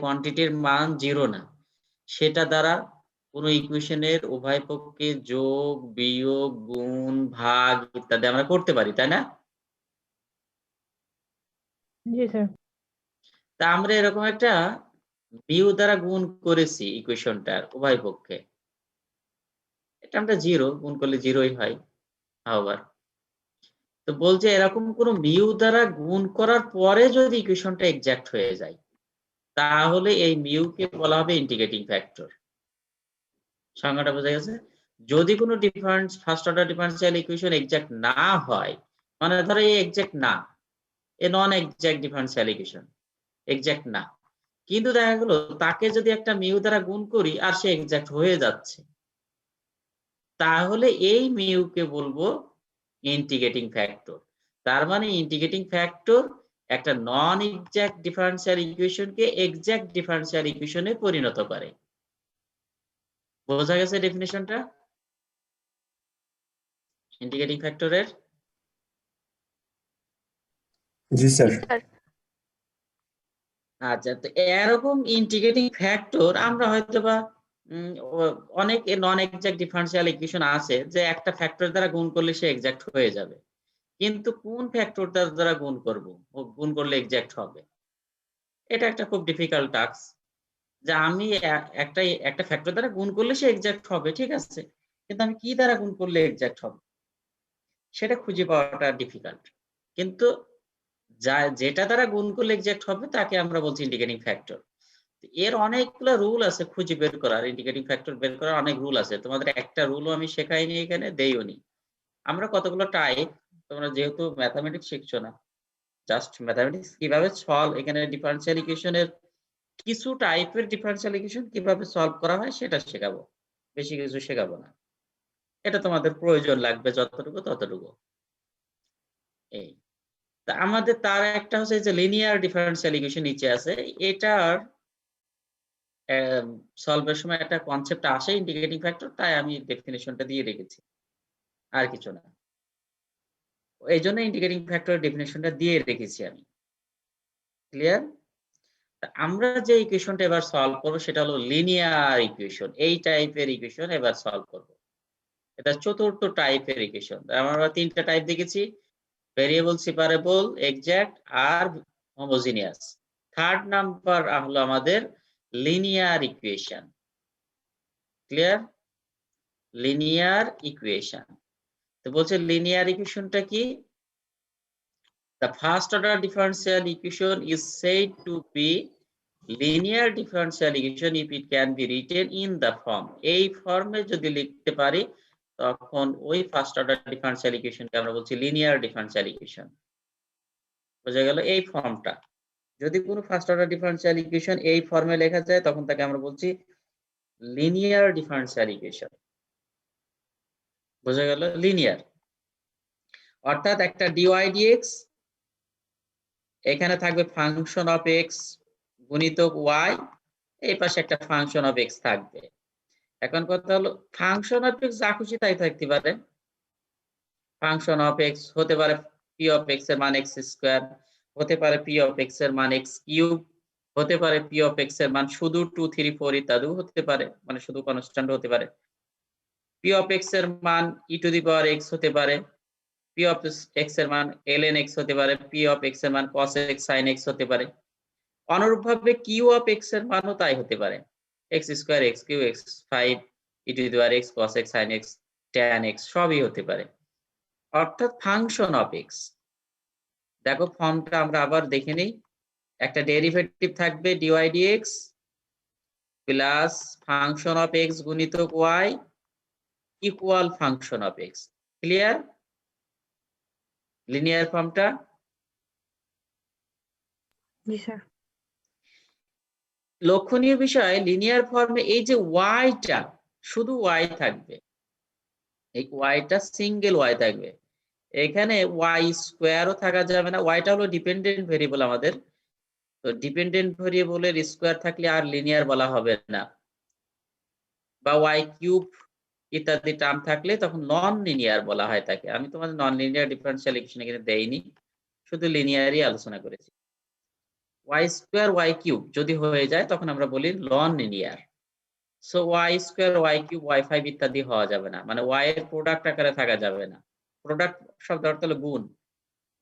কোয়ান্টিটির মান 0 না, সেটা দ্বারা কোন ইকুয়েশনের উভয় পক্ষে যোগ, বিয়োগ, গুণ, ভাগ ইত্যাদি আমরা করতে পারি, তাই না? জি স্যার। তা আমরা এরকম একটা মিউ দ্বারা গুণ করেছি ইকুয়েশনটার উভয় পক্ষে। এটা আমরা 0 গুণ করলে 0ই হয়। আবার তো বলছে এরকম কোন মিউ দ্বারা গুণ করার পরে যদি ইকুয়েশনটা এক্সাক্ট হয়ে যায়, তাহলে এই মিউ কে বলা হবে ইন্টিগ্রেটিং ফ্যাক্টর। সংজ্ঞাটা বোঝা গেছে? যদি কোন first order differential equation exact না হয়, মানে ধরো এই এক্সাক্ট না, এ নন এক্সাক্ট ডিফারেনশিয়াল ইকুয়েশন, এক্সাক্ট না। কিন্তু দেখা গেল তাকে যদি একটা মিউ দ্বারা গুণ করি আর সে এক্সাক্ট হয়ে যাচ্ছে, তাহলে এই মিউ কে বলবো ইন্টিগ্রেটিং ফ্যাক্টর। তার মানে ইন্টিগ্রেটিং ফ্যাক্টর একটা নন এক্সাক্ট ডিফারেনশিয়াল ইকুয়েশনকে এক্সাক্ট ডিফারেনশিয়াল ইকুয়েশনে পরিণত করে। বোঝা গেছে ডেফিনিশনটা ইন্টিগ্রেটিং ফ্যাক্টরের? জি স্যার। আচ্ছা, তো এরকম ইন্টিগ্রেটিং ফ্যাক্টর আমরা হয়তোবা অনেক নন এক্সাক্ট ডিফারেনশিয়াল ইকুয়েশন আছে যে একটা ফ্যাক্টর দ্বারা গুণ করলে সে এক্সাক্ট হয়ে যাবে। কিন্তু কোন ফ্যাক্টর দ্বারা গুণ করব, গুণ করলে এক্সাক্ট হবে, এটা একটা খুব ডিফিকাল্ট টাস্ক। যে আমি একটা ফ্যাক্টর দ্বারা গুণ করলে সে এক্সাক্ট হবে, ঠিক আছে, কিন্তু আমি কি দ্বারা গুণ করলে এক্সাক্ট হবে সেটা খুঁজে পাওয়াটা ডিফিকাল্ট। কিন্তু যেটা দ্বারা গুণ করলে এক্সাক্ট হবে তাকে আমরা বলছি ইন্টিগ্রেটিং ফ্যাক্টর। এর অনেকগুলো রুল আছে খুঁজে বের করার, ইন্টিগ্রেটিং ফ্যাক্টর বের করার অনেক রুল আছে। তোমাদের একটা রুলও আমি শেখাইনি, এখানে দেইওনি। আমরা কতগুলো টাইপ, তোমরা যেহেতু ম্যাথমেটিক্স শিখছো না, জাস্ট ম্যাথমেটিক্স কিভাবে সলভ, এখানে ডিফারেনশিয়াল ইকুয়েশনের কিছু টাইপের ডিফারেনশিয়াল ইকুয়েশন কিভাবে সলভ করা হয় সেটা শেখাবো, বেশি কিছু শেখাবো না। এটা তোমাদের প্রয়োজন লাগবে যতটুকু ততটুকু। এই তা আমাদের তার একটা হচ্ছে যে লিনিয়ার ডিফারেনশিয়াল ইকুয়েশন নিচে আছে, এটার সলভের সময় একটা কনসেপ্ট আসে ইন্টিগ্রেটিং ফ্যাক্টর, তাই আমি ডেফিনিশনটা দিয়ে রেখেছি, আর কিছু না। এই জন্য ইন্টিগ্রেটিং ফ্যাক্টরের ডেফিনিশনটা দিয়ে রেখেছি আমি। ক্লিয়ার? আমরা যে ইকুয়েশনটা এবার সলভ করব সেটা হলো লিনিয়ার ইকুয়েশন। এই টাইপের ইকুয়েশন এবার সলভ করব। এটা চতুর্থ টাইপের ইকুয়েশন। আমরা তিনটা টাইপ দেখেছি, ভেরিয়েবল সেপারেবল, এক্সাক্ট আর হোমোজিনিয়াস। থার্ড নাম্বার হলো আমাদের linear equation. Clear? Linear equation. তো বলছে লিনিয়ার ইকুয়েশনটা কি? The first order differential equation is said to be linear differential equation if it can be written in the form. এই ফর্মে যদি লিখতে পারি তখন ওই ফার্স্ট অর্ডার ডিফারেনশিয়াল ইকুয়েশনকে আমরা বলছি লিনিয়ার ডিফারেনশিয়াল ইকুয়েশন। বোঝা গেল? এই ফর্মটা যদি কোনো ফার্স্ট অর্ডার ডিফারেনশিয়াল ইকুয়েশন এই ফর্মে লেখা যায় তখন তাকে আমরা বলছি লিনিয়ার ডিফারেনশিয়াল ইকুয়েশন। বোঝা গেল? লিনিয়ার অর্থাৎ একটা ডিওয়াই ডিএক্স, এখানে থাকবে ফাংশন অফ এক্স গুণিতক ওয়াই, এই পাশে একটা ফাংশন অফ এক্স থাকবে। এখন কথা হলো ফাংশন অফ এক্স যা খুশি তাই থাকতে পারে। ফাংশন অফ এক্স হতে পারে পি অফ এক্স এর মান এক্স স্কোয়ার, হতে পারে পি অফ এক্স এর মান এক্স কিউব, হতে পারে পি অফ এক্স এর মান শুধু 2, 3, 4 ইত্যাদিও হতে পারে, মানে শুধু কনস্ট্যান্ট হতে পারে। পি অফ এক্স এর মান ই টু দি পাওয়ার এক্স হতে পারে, পি অফ এক্স এর মান ln x হতে পারে, পি অফ এক্স এর মান cos x sin x হতে পারে। অনুরূপভাবে কিউ অফ এক্স এর মানও তাই হতে পারে, x square x cube x 5 e to the power x cos x sin x tan x সবই হতে পারে। অর্থাৎ ফাংশন অফ এক্স। দেখো ফর্মটা আমরা আবার দেখে নেই। একটা ডেরিভেটিভ থাকবে dy dx plus function of x গুণিতক y equal function of x. Clear? Linear ফর্মটা? জি স্যার। লক্ষণীয় বিষয় লিনিয়ার ফর্মে এই যে ওয়াইটা, শুধু ওয়াই থাকবে, এই ওয়াইটা সিঙ্গেল ওয়াই থাকবে। এখানে ওয়াই স্কোয়ারও থাকা যাবে না, ওয়াইটা হলো ডিপেন্ডেন্ট ভেরিয়েবল আমাদের। তো ডিপেন্ডেন্ট ভেরিয়েবলের স্কোয়ার থাকলে আর লিনিয়ার বলা হবে না, বা ওয়াই কিউব ইত্যাদি টার্ম থাকলে তখন নন লিনিয়ার বলা হয় তাকে। আমি তোমাদের নন লিনিয়ার ডিফারেনশিয়াল ইকুয়েশন এখানে দেইনি, শুধু লিনিয়ারই আলোচনা করেছি। y স্কয়ার y কিউব যদি হয়ে যায় তখন আমরা বলি non linear. So y square y cube y5 ইত্যাদি হওয়া যাবে না, মানে y এর প্রোডাক্ট আকারে থাকা যাবে না। প্রোডাক্ট শব্দের অর্থ হলো গুণ,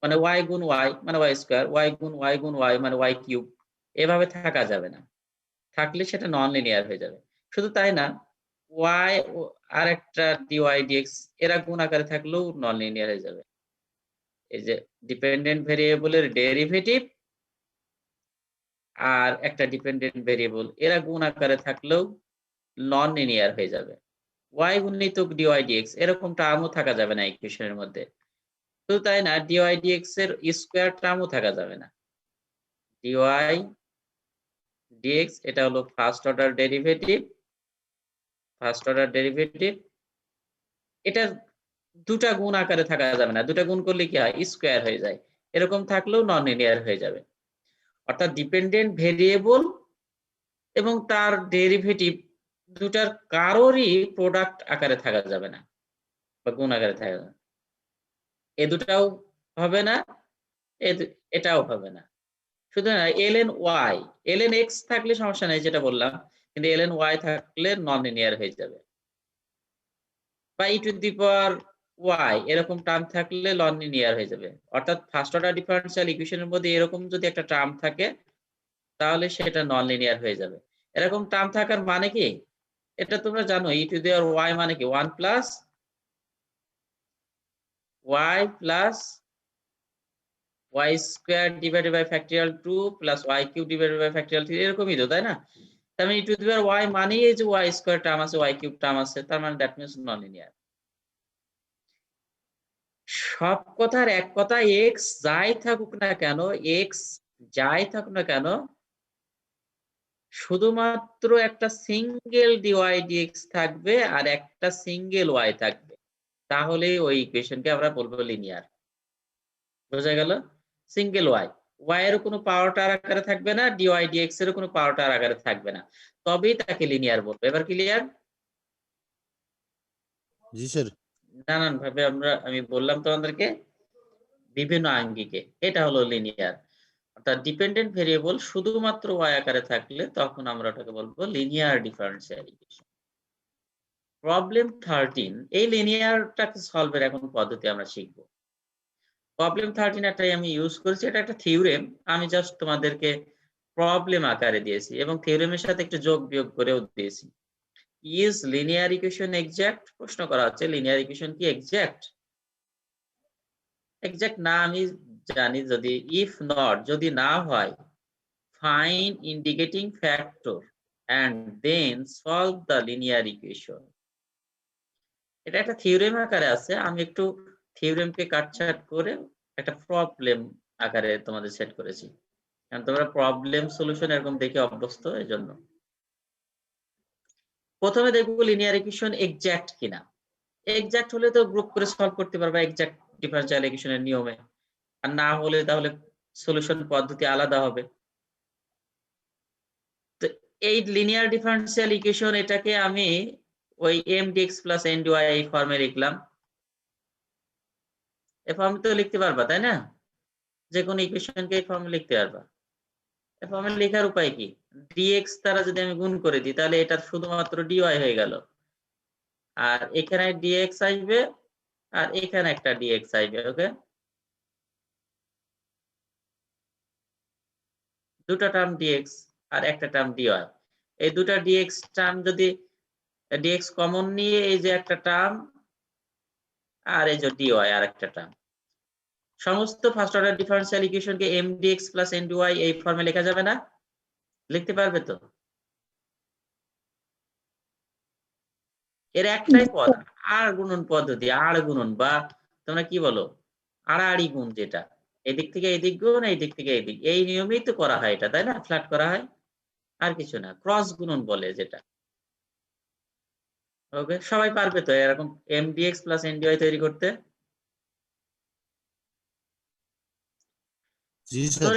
মানে y গুণ y মানে y স্কয়ার, y গুণ y গুণ y মানে y কিউব, এভাবে থাকা যাবে না। থাকলে সেটা নন লিনিয়ার হয়ে যাবে। শুধু তাই না, y ও আরেকটা dy dx এরা গুণ আকারে থাকলেও নন লিনিয়ার হয়ে যাবে। এই যে ডিপেন্ডেন্ট ভেরিয়েবলের ডেরিভেটিভ আর একটা ডিপেন্ডেন্ট ভেরিয়েবল এরা গুণ আকারে থাকলেও নন লিনিয়ার হয়ে যাবে। y গুণিত dy dx এরকম টার্মও থাকা যাবে না ইকুয়েশনের মধ্যে। শুধু তাই না, dy dx এর স্কয়ার টার্মও থাকা যাবে না। dy dx এটা হলো ফার্স্ট অর্ডার ডেরিভেটিভ, এটার দুটা গুণ আকারে থাকা যাবে না। দুটা গুণ করলে কি হয়? স্কয়ার হয়ে যায়। এরকম থাকলেও নন লিনিয়ার হয়ে যাবে। অর্থাৎ ডিপেন্ডেন্ট ভেরিয়েবল এবং তার ডেরিভেটিভ দুটার কারোরই প্রোডাক্ট আকারে থাকা যাবে না বা গুণ আকারে থাকা যাবে না। এ দুটাও হবে না, এটাও হবে না। শুধু না, ln y, ln x থাকলে সমস্যা নাই যেটা বললাম, কিন্তু ln y থাকলে নন লিনিয়ার হয়ে যাবে। বা e to the power y এরকম টার্ম থাকলে নন লিনিয়ার হয়ে যাবে। অর্থাৎ ফার্স্ট অর্ডার ডিফারেনশিয়াল ইকুয়েশনের মধ্যে এরকম যদি একটা টার্ম থাকে তাহলে সেটা নন লিনিয়ার হয়ে যাবে। এরকম টার্ম থাকার মানে কি? এটা তোমরা জানো, e to the power y মানে কি 1 plus y plus y square divided by factorial 2 plus y cube divided by factorial 3 এরকমই তো, তাই না? তার মানে e to the power y মানেই এই যে y স্কয়ার টার্ম আছে, y কিউব টার্ম আছে, তার মানে দ্যাট মিন্স নন লিনিয়ার। সব কথার এক কথা, x যাই থাকুক না কেন, x যাই থাকুক না কেন, শুধুমাত্র একটা সিঙ্গেল dy dx থাকবে আর একটা সিঙ্গেল y থাকবে। তাহলে ওই ইকুয়েশনকে আমরা বলবো লিনিয়ার। বোঝা গেল? সিঙ্গেল y, y এর কোনো পাওয়ারটার আকারে থাকবে না, dy dx এর কোনো পাওয়ারটার আকারে থাকবে না, তবেই তাকে লিনিয়ার বলবো। এবার ক্লিয়ার? জি স্যার। নানান ভাবে আমি বললাম তোমাদেরকে বিভিন্ন আঙ্গিকে, এটা হলো লিনিয়ার। অর্থাৎ ডিপেন্ডেন্ট ভেরিয়েবল শুধুমাত্র y আকারে থাকলে তখন আমরা ওটাকে বলবো লিনিয়ার ডিফারেনশিয়াল ইকুয়েশন। প্রবলেম 13, এই লিনিয়ারটাকে সলভের এখন পদ্ধতি আমরা শিখব। প্রবলেম 13 একটাই আমি ইউজ করেছি, এটা একটা থিওরেম, আমি জাস্ট তোমাদেরকে প্রবলেম আকারে দিয়েছি এবং থিওরেমের সাথে একটু যোগ বিয়োগ করেও দিয়েছি। Is linear equation exact? প্রশ্ন করা হচ্ছে লিনিয়ার ইকুয়েশন কি এক্সাক্ট? এক্সাক্ট না আমি জানি, যদি ইফ নট, যদি না হয়, find indicating factor and then solve the linear equation. এটা একটা থিওরেম আকারে আছে, আমি একটু থিওরেমকে কাটছাট করে একটা প্রবলেম আকারে তোমাদের সেট করেছি, কারণ তোমরা প্রবলেম সলিউশন এরকম দেখে অভ্যস্ত, এজন্য। প্রথমে দেখবো লিনিয়ার ইকুয়েশন এক্সাক্ট কিনা। এক্সাক্ট হলে তো গ্রুপ করে সলভ করতে পারবা এক্সাক্ট ডিফারেনশিয়াল ইকুয়েশনের নিয়মে, আর না হলে তাহলে সলিউশন পদ্ধতি আলাদা হবে। তো এই লিনিয়ার ডিফারেনশিয়াল ইকুয়েশন, এটাকে আমি ওই mdx প্লাস ndy এই ফর্মে লিখলাম। এই ফর্মে তো লিখতে পারবা, তাই না? যে কোনো ইকুয়েশনকে এই ফর্মে লিখতে পারবা। এই ফর্মে লেখার উপায় কি? dx দ্বারা যদি আমি গুণ করে দিই তাহলে এটা শুধুমাত্র dy হয়ে গেল, আর এখানে dx আসবে আর এখানে একটা dx আসবে। ওকে, দুটো টার্ম dx আর একটা টার্ম dy। এই দুটো dx টার্ম যদি dx কমন নিয়ে এই যে একটা টার্ম আর এই যে dy আর একটা টার্ম, সমস্ত ফার্স্ট অর্ডার ডিফারেনশিয়াল ইকুয়েশনকে mdx প্লাস ndy এই ফর্মে লেখা যাবে না? লিখতে পারবে তো? এর একটাই পদ, আর গুণন পদ্ধতি, আর গুণন, বা তোমরা কি বলো, আড়াআড়ি গুণ, যেটা এদিক থেকে এদিক গুণ, এই দিক থেকে এদিক, এই নিয়মেই তো করা হয় এটা, তাই না? ফ্ল্যাট করা হয়, আর কিছু না, ক্রস গুণন বলে যেটা। ওকে, সবাই পারবে তো এরকম mdx প্লাস ndy তৈরি করতে? জি স্যার।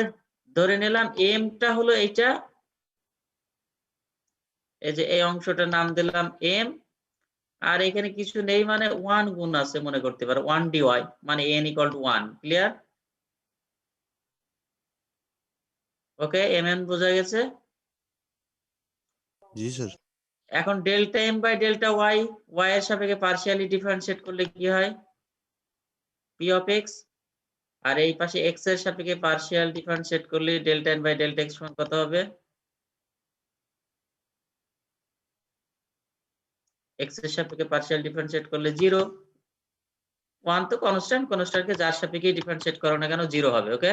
ধরে নিলাম টা হলো এইটা, এই যে এই অংশটার নাম দিলাম m, আর এখানে কিছু নেই মানে 1 গুণ আছে মনে করতে পারো, 1 dy মানে n = 1। ক্লিয়ার? ওকে, mn বোঝা গেছে। জি স্যার। এখন delta M by delta Y, Y এর সাপেক্ষে পার্শিয়ালি ডিফারেন্সিয়েট করলে কি হয়? P of x. আর এই পাশে এক্স এর সাপেক্ষে পার্শিয়াল ডিফারেন্সিয়েট করলে delta N by delta X সমান কত হবে? এক্স এর সাপেক্ষে পার্শিয়াল ডিফারেন্সিয়েট করলে 0। 1 তো কনস্ট্যান্ট, কনস্ট্যান্টকে যার সাপেক্ষে ডিফারেন্সিয়েট করো না কেন 0 হবে। ওকে,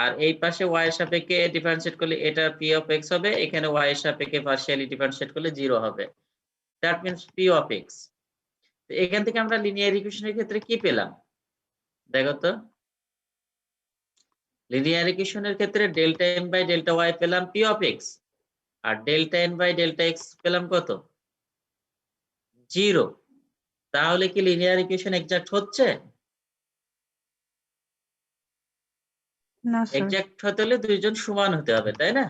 আর এই পাশে y এর সাপেক্ষে ডিফারেন্সিয়েট করলে এটা p অফ x হবে, এখানে y এর সাপেক্ষে পার্শিয়ালি ডিফারেন্সিয়েট করলে 0 হবে। That means p of x। তো এখান থেকে আমরা লিনিয়ার ইকুয়েশনের ক্ষেত্রে কি পেলাম দেখো তো। লিনিয়ার ইকুয়েশনের ক্ষেত্রে delta m by delta y পেলাম p অফ x, আর delta n by delta x পেলাম কত? 0। তাহলে কি লিনিয়ার ইকুয়েশন এক্সাক্ট হচ্ছে? না স্যার। এক্সাক্ট হতে হলে দুইজন সমান হতে হবে, তাই না?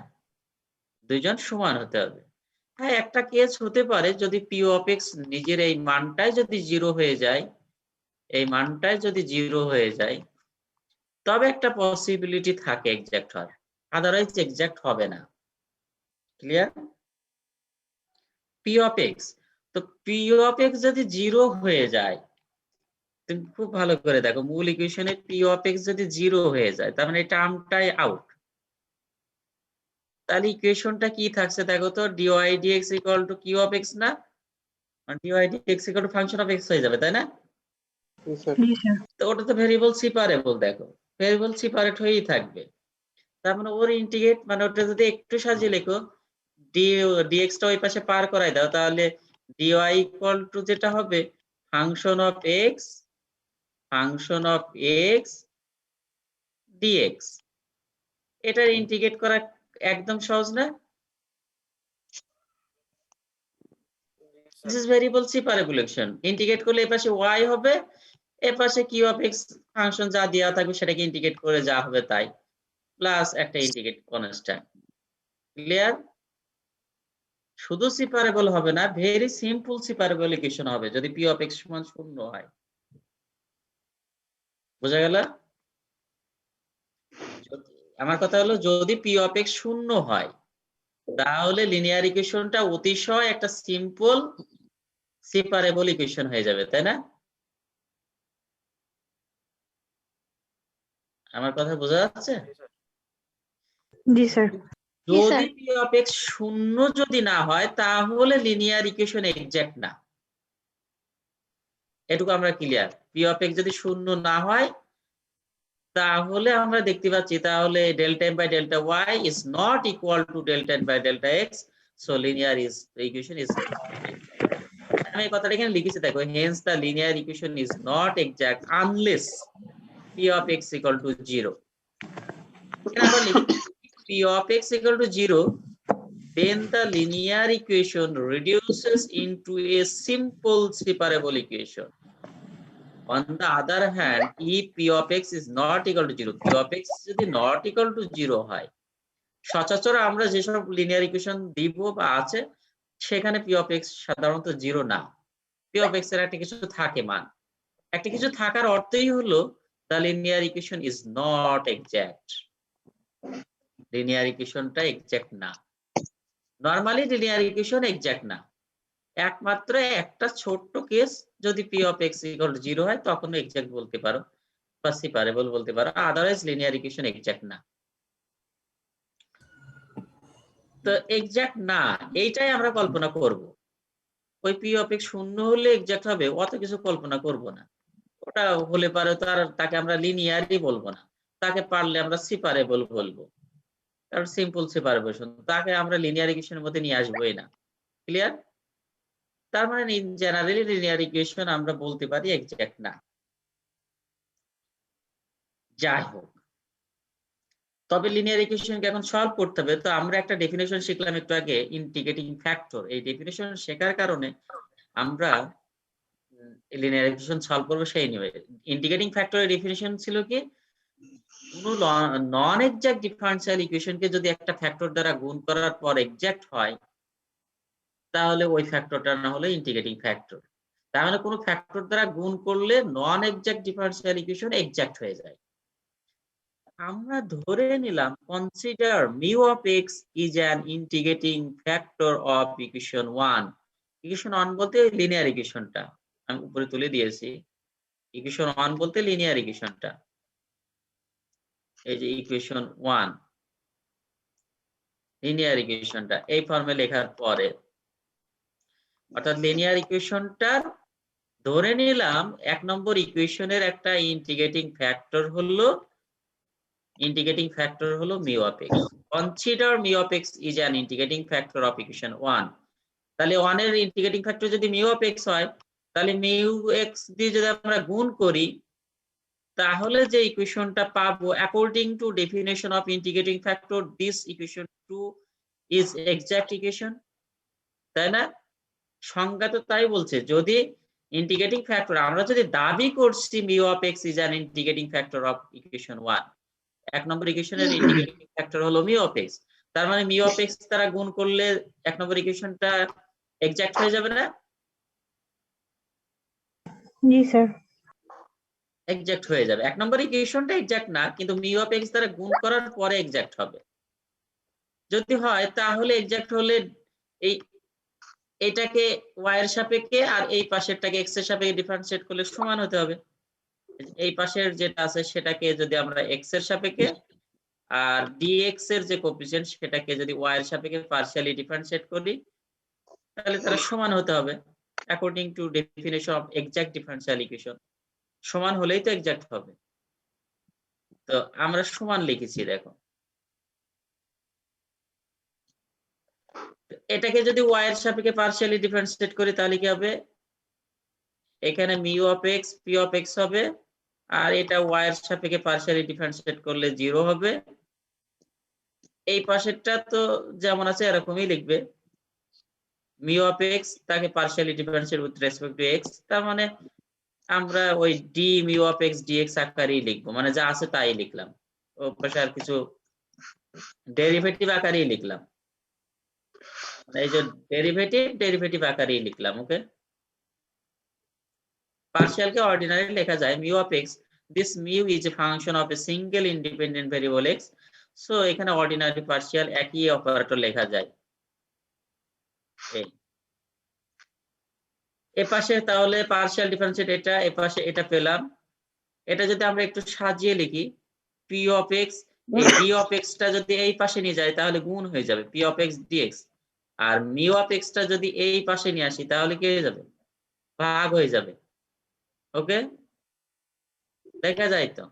দুইজন সমান হতে হবে। হ্যাঁ, একটা কেস হতে পারে যদি p অফ x নিজের এই মানটাই যদি 0 হয়ে যায়, এই মানটাই যদি 0 হয়ে যায়, তবে একটা পসিবিলিটি থাকে এক্সাক্ট হয়, আদারওয়াইজ এক্সাক্ট হবে না। ক্লিয়ার? p অফ x, তো p অফ x যদি 0 হয়ে যায়, তুমি খুব ভালো করে দেখো মূল ইকুয়েশনে p অফ x যদি 0 হয়ে যায়, তার মানে এই টার্মটাই আউট। তাহলে ইকুয়েশনটা কি থাকছে দেখো তো, dy dx equal two q of x না? মানে dy dx equal to function of x হয়ে যাবে, তাই না? জি স্যার। তো ওটা তো ভেরিয়েবল সেপারেবল, দেখো ভেরিয়েবল সেপারেট হয়েই থাকবে। তার মানে ওর ইন্টিগ্রেট মানে ওটা যদি একটু সাজিয়ে লেখো, dx টা ওই পাশে পার করাই দাও, তাহলে dy ইকুয়াল টু যেটা হবে ফাংশন অফ x dx। এটার ইন্টিগ্রেট করা একদম সহজ না? This is variable separable. Integrate করলে এই পাশে y হবে, এর পাশে q অফ x ফাংশন যা দেওয়া থাকবে সেটাকে ইন্টিগ্রেট করে যা হবে তাই, প্লাস একটা ইন্টিগ্রেট কনস্ট্যান্ট। ক্লিয়ার? শুধু সেপারেবল হবে না, ভেরি সিম্পল সেপারেবল ইকুয়েশন হবে যদি p অফ x সমান 0 হয়। বোঝা গেল? আমার কথা হলো যদি p অফ x 0 হয়, তাহলে লিনিয়ার ইকুয়েশনটা অতিশয় একটা সিম্পল সেপারেবল ইকুয়েশন হয়ে যাবে, তাই না? আমার কথা বোঝা যাচ্ছে? জি স্যার। যদি p অফ x 0 যদি না হয়, তাহলে লিনিয়ার ইকুয়েশন এক্সাক্ট না। এটুকু আমরা ক্লিয়ার। p অফ x যদি 0 না হয়, তাহলে আমরা দেখতে পাচ্ছি তাহলে delta m by delta y is not equal to delta n by delta x, so linear is the equation is আমি এই কথাটা এখানে লিখেছি দেখো, hence the linear equation is not exact unless p of x equal to 0। এখানে আবার লিখি p of x equal to 0, then the linear equation reduces into a simple separable equation. On the other hand, if p of x is not equal to 0, p of x যদি not equal to 0 হয়, সচরাচর আমরা যেসব linear equation দিব বা আছে সেখানে p of x সাধারণত 0 না। p of x এর একটা কিছু থাকে মান, একটা কিছু থাকার অর্থই হলো the linear equation is not exact। Linear ইকুয়েশনটা এক্সাক্ট না। নরমালি লিনিয়ার ইকুয়েশন এক্সাক্ট না, একমাত্র একটা ছোট্ট কেস যদি p of x equal to 0 হয় তখন এক্সাক্ট বলতে পারো বা সেপারেবল বলতে পারো, আদারওয়াইজ লিনিয়ার ইকুয়েশন এক্সাক্ট না। তো এক্সাক্ট না, এইটাই আমরা কল্পনা করব। ওই p of x 0 হলে এক্সাক্ট হবে অত কিছু কল্পনা করব না। ওটা হলে পারে তাকে আমরা লিনিয়ারই বলবো না, তাকে পারলে আমরা সেপারেবল বলবো, কারণ সিম্পল সেপারেবল, তাকে আমরা লিনিয়ার ইকুয়েশনের মধ্যে নিয়ে আসবোই না। ক্লিয়ার? তার মানে ইন জেনারেলি লিনিয়ার ইকুয়েশন আমরা বলতে পারি এক্সাক্ট না। যাই হোক, তবে লিনিয়ার ইকুয়েশনকে এখন সলভ করতে হবে। তো আমরা একটা ডেফিনেশন শিখলাম একটু আগে, ইন্টিগ্রেটিং ফ্যাক্টর। এই ডেফিনেশন শেখার কারণে আমরা লিনিয়ার ইকুয়েশন সলভ করবো সেই নিয়ে। ইন্টিগ্রেটিং ফ্যাক্টরের ডেফিনেশন ছিল কি, কোন নন এক্সাক্ট ডিফারেনশিয়াল ইকুয়েশনকে যদি একটা ফ্যাক্টর দ্বারা গুণ করার পর এক্সাক্ট হয়, তাহলে ওই ফ্যাক্টরটা না হলে ইন্টিগ্রেটিং ফ্যাক্টর। তার মানে কোনো ফ্যাক্টর দ্বারা গুণ করলে নন এক্সাক্ট ডিফারেনশিয়াল ইকুয়েশন এক্সাক্ট হয়ে যায়। আমরা ধরে নিলাম consider mu of x is an integrating factor of equation 1। Equation 1 বলতে লিনিয়ার ইকুয়েশনটা আমি উপরে তুলে দিয়েছি। ইকুয়েশন 1 বলতে লিনিয়ার ইকুয়েশনটা, এই যে ইকুয়েশন 1 লিনিয়ার ইকুয়েশনটা এই ফর্মে লেখার পরে, অর্থাৎ লিনিয়ার ইকুয়েশনটার ধরে নিলাম 1 নম্বর ইকুয়েশনের একটা ইন্টিগ্রেটিং ফ্যাক্টর হলো mu of x. Consider mu of x is an integrating factor of equation 1। তাহলে 1 এর ইন্টিগ্রেটিং ফ্যাক্টর যদি মিউ অফ এক্স হয়, তাহলে মিউ এক্স দিয়ে যদি আমরা গুণ করি, তাহলে যে ইকুয়েশনটা পাবো according to definition of integrating factor this equation 2 is exact equation, তাই না? সংজ্ঞা তো তাই বলছে। যদি ইন্টিগ্রেটিং ফ্যাক্টর, আমরা যদি দাবি করছি mu of x is an integrating factor of equation 1, 1 নম্বর ইকুয়েশনের ইন্টিগ্রেটিং ফ্যাক্টর হলো মিউ অফ এক্স, তার মানে মিউ অফ এক্স দ্বারা গুণ করলে 1 নম্বর ইকুয়েশনটা এক্সাক্ট হয়ে যাবে না? জি স্যার। এক্সাক্ট হয়ে যাবে। 1 নম্বর ইকুয়েশনটা এক্সাক্ট না, কিন্তু মিউ অফ এক্স দ্বারা গুণ করার পরে এক্সাক্ট হবে। যদি হয় তাহলে এক্সাক্ট হলে এই এটাকে y এর সাপেক্ষে আর এই পাশেরটাকে x এর সাপেক্ষে ডিফারেন্সিয়েট করলে সমান হতে হবে। এই পাশের যেটা আছে সেটাকে যদি আমরা x এর সাপেক্ষে আর dx এর যে কোএফিসিয়েন্ট সেটাকে যদি y এর সাপেক্ষে পার্শিয়ালি ডিফারেন্সিয়েট করি, তাহলে তারা সমান হতে হবে according to definition of exact differential equation. সমান হলেই তো এক্সাক্ট হবে। তো আমরা সমান লিখেছি, দেখো এটাকে যদি y এর সাপেক্ষে পার্শিয়ালি ডিফারেন্সিয়েট করি তাহলে কি হবে? এখানে mu of x P of x হবে, আর এটা y এর সাপেক্ষে পার্শিয়ালি ডিফারেন্সিয়েট করলে 0 হবে। এই পাশেরটা তো যেমন আছে এরকমই লিখবে, মিউ অফ এক্স তাকে partially differentiate with respect to x, তার মানে আমরা ওই d mu of x dx আকারেই লিখবো, মানে যা আছে তাই লিখলাম, ও পাশে আর কিছু ডেরিভেটিভ আকারেই লিখলাম, এই যে ডেরিভেটিভ আকারেই লিখলাম। ওকে, পার্শিয়ালকে অর্ডিনারি লেখা যায় mu of x, this mu is a function of a single independent variable x. So এখানে অর্ডিনারি পার্শিয়াল একই অপারেটর লেখা যায়। এ পাশে তাহলে পার্শিয়াল ডিফারেন্সিয়েট এটা, এ পাশে এটা পেলাম। এটা যদি আমরা একটু সাজিয়ে লিখি, পি অফ এক্স, এই ডি অফ এক্সটা যদি এই পাশে নিয়ে যায় তাহলে গুণ হয়ে যাবে পি অফ এক্স ডিএক্স, আর মিউ অফ এক্সটা যদি এই পাশে নিয়ে আসি তাহলে কি হয়ে যাবে? ভাগ হয়ে যাবে। ওকে, দেখা যায় তো।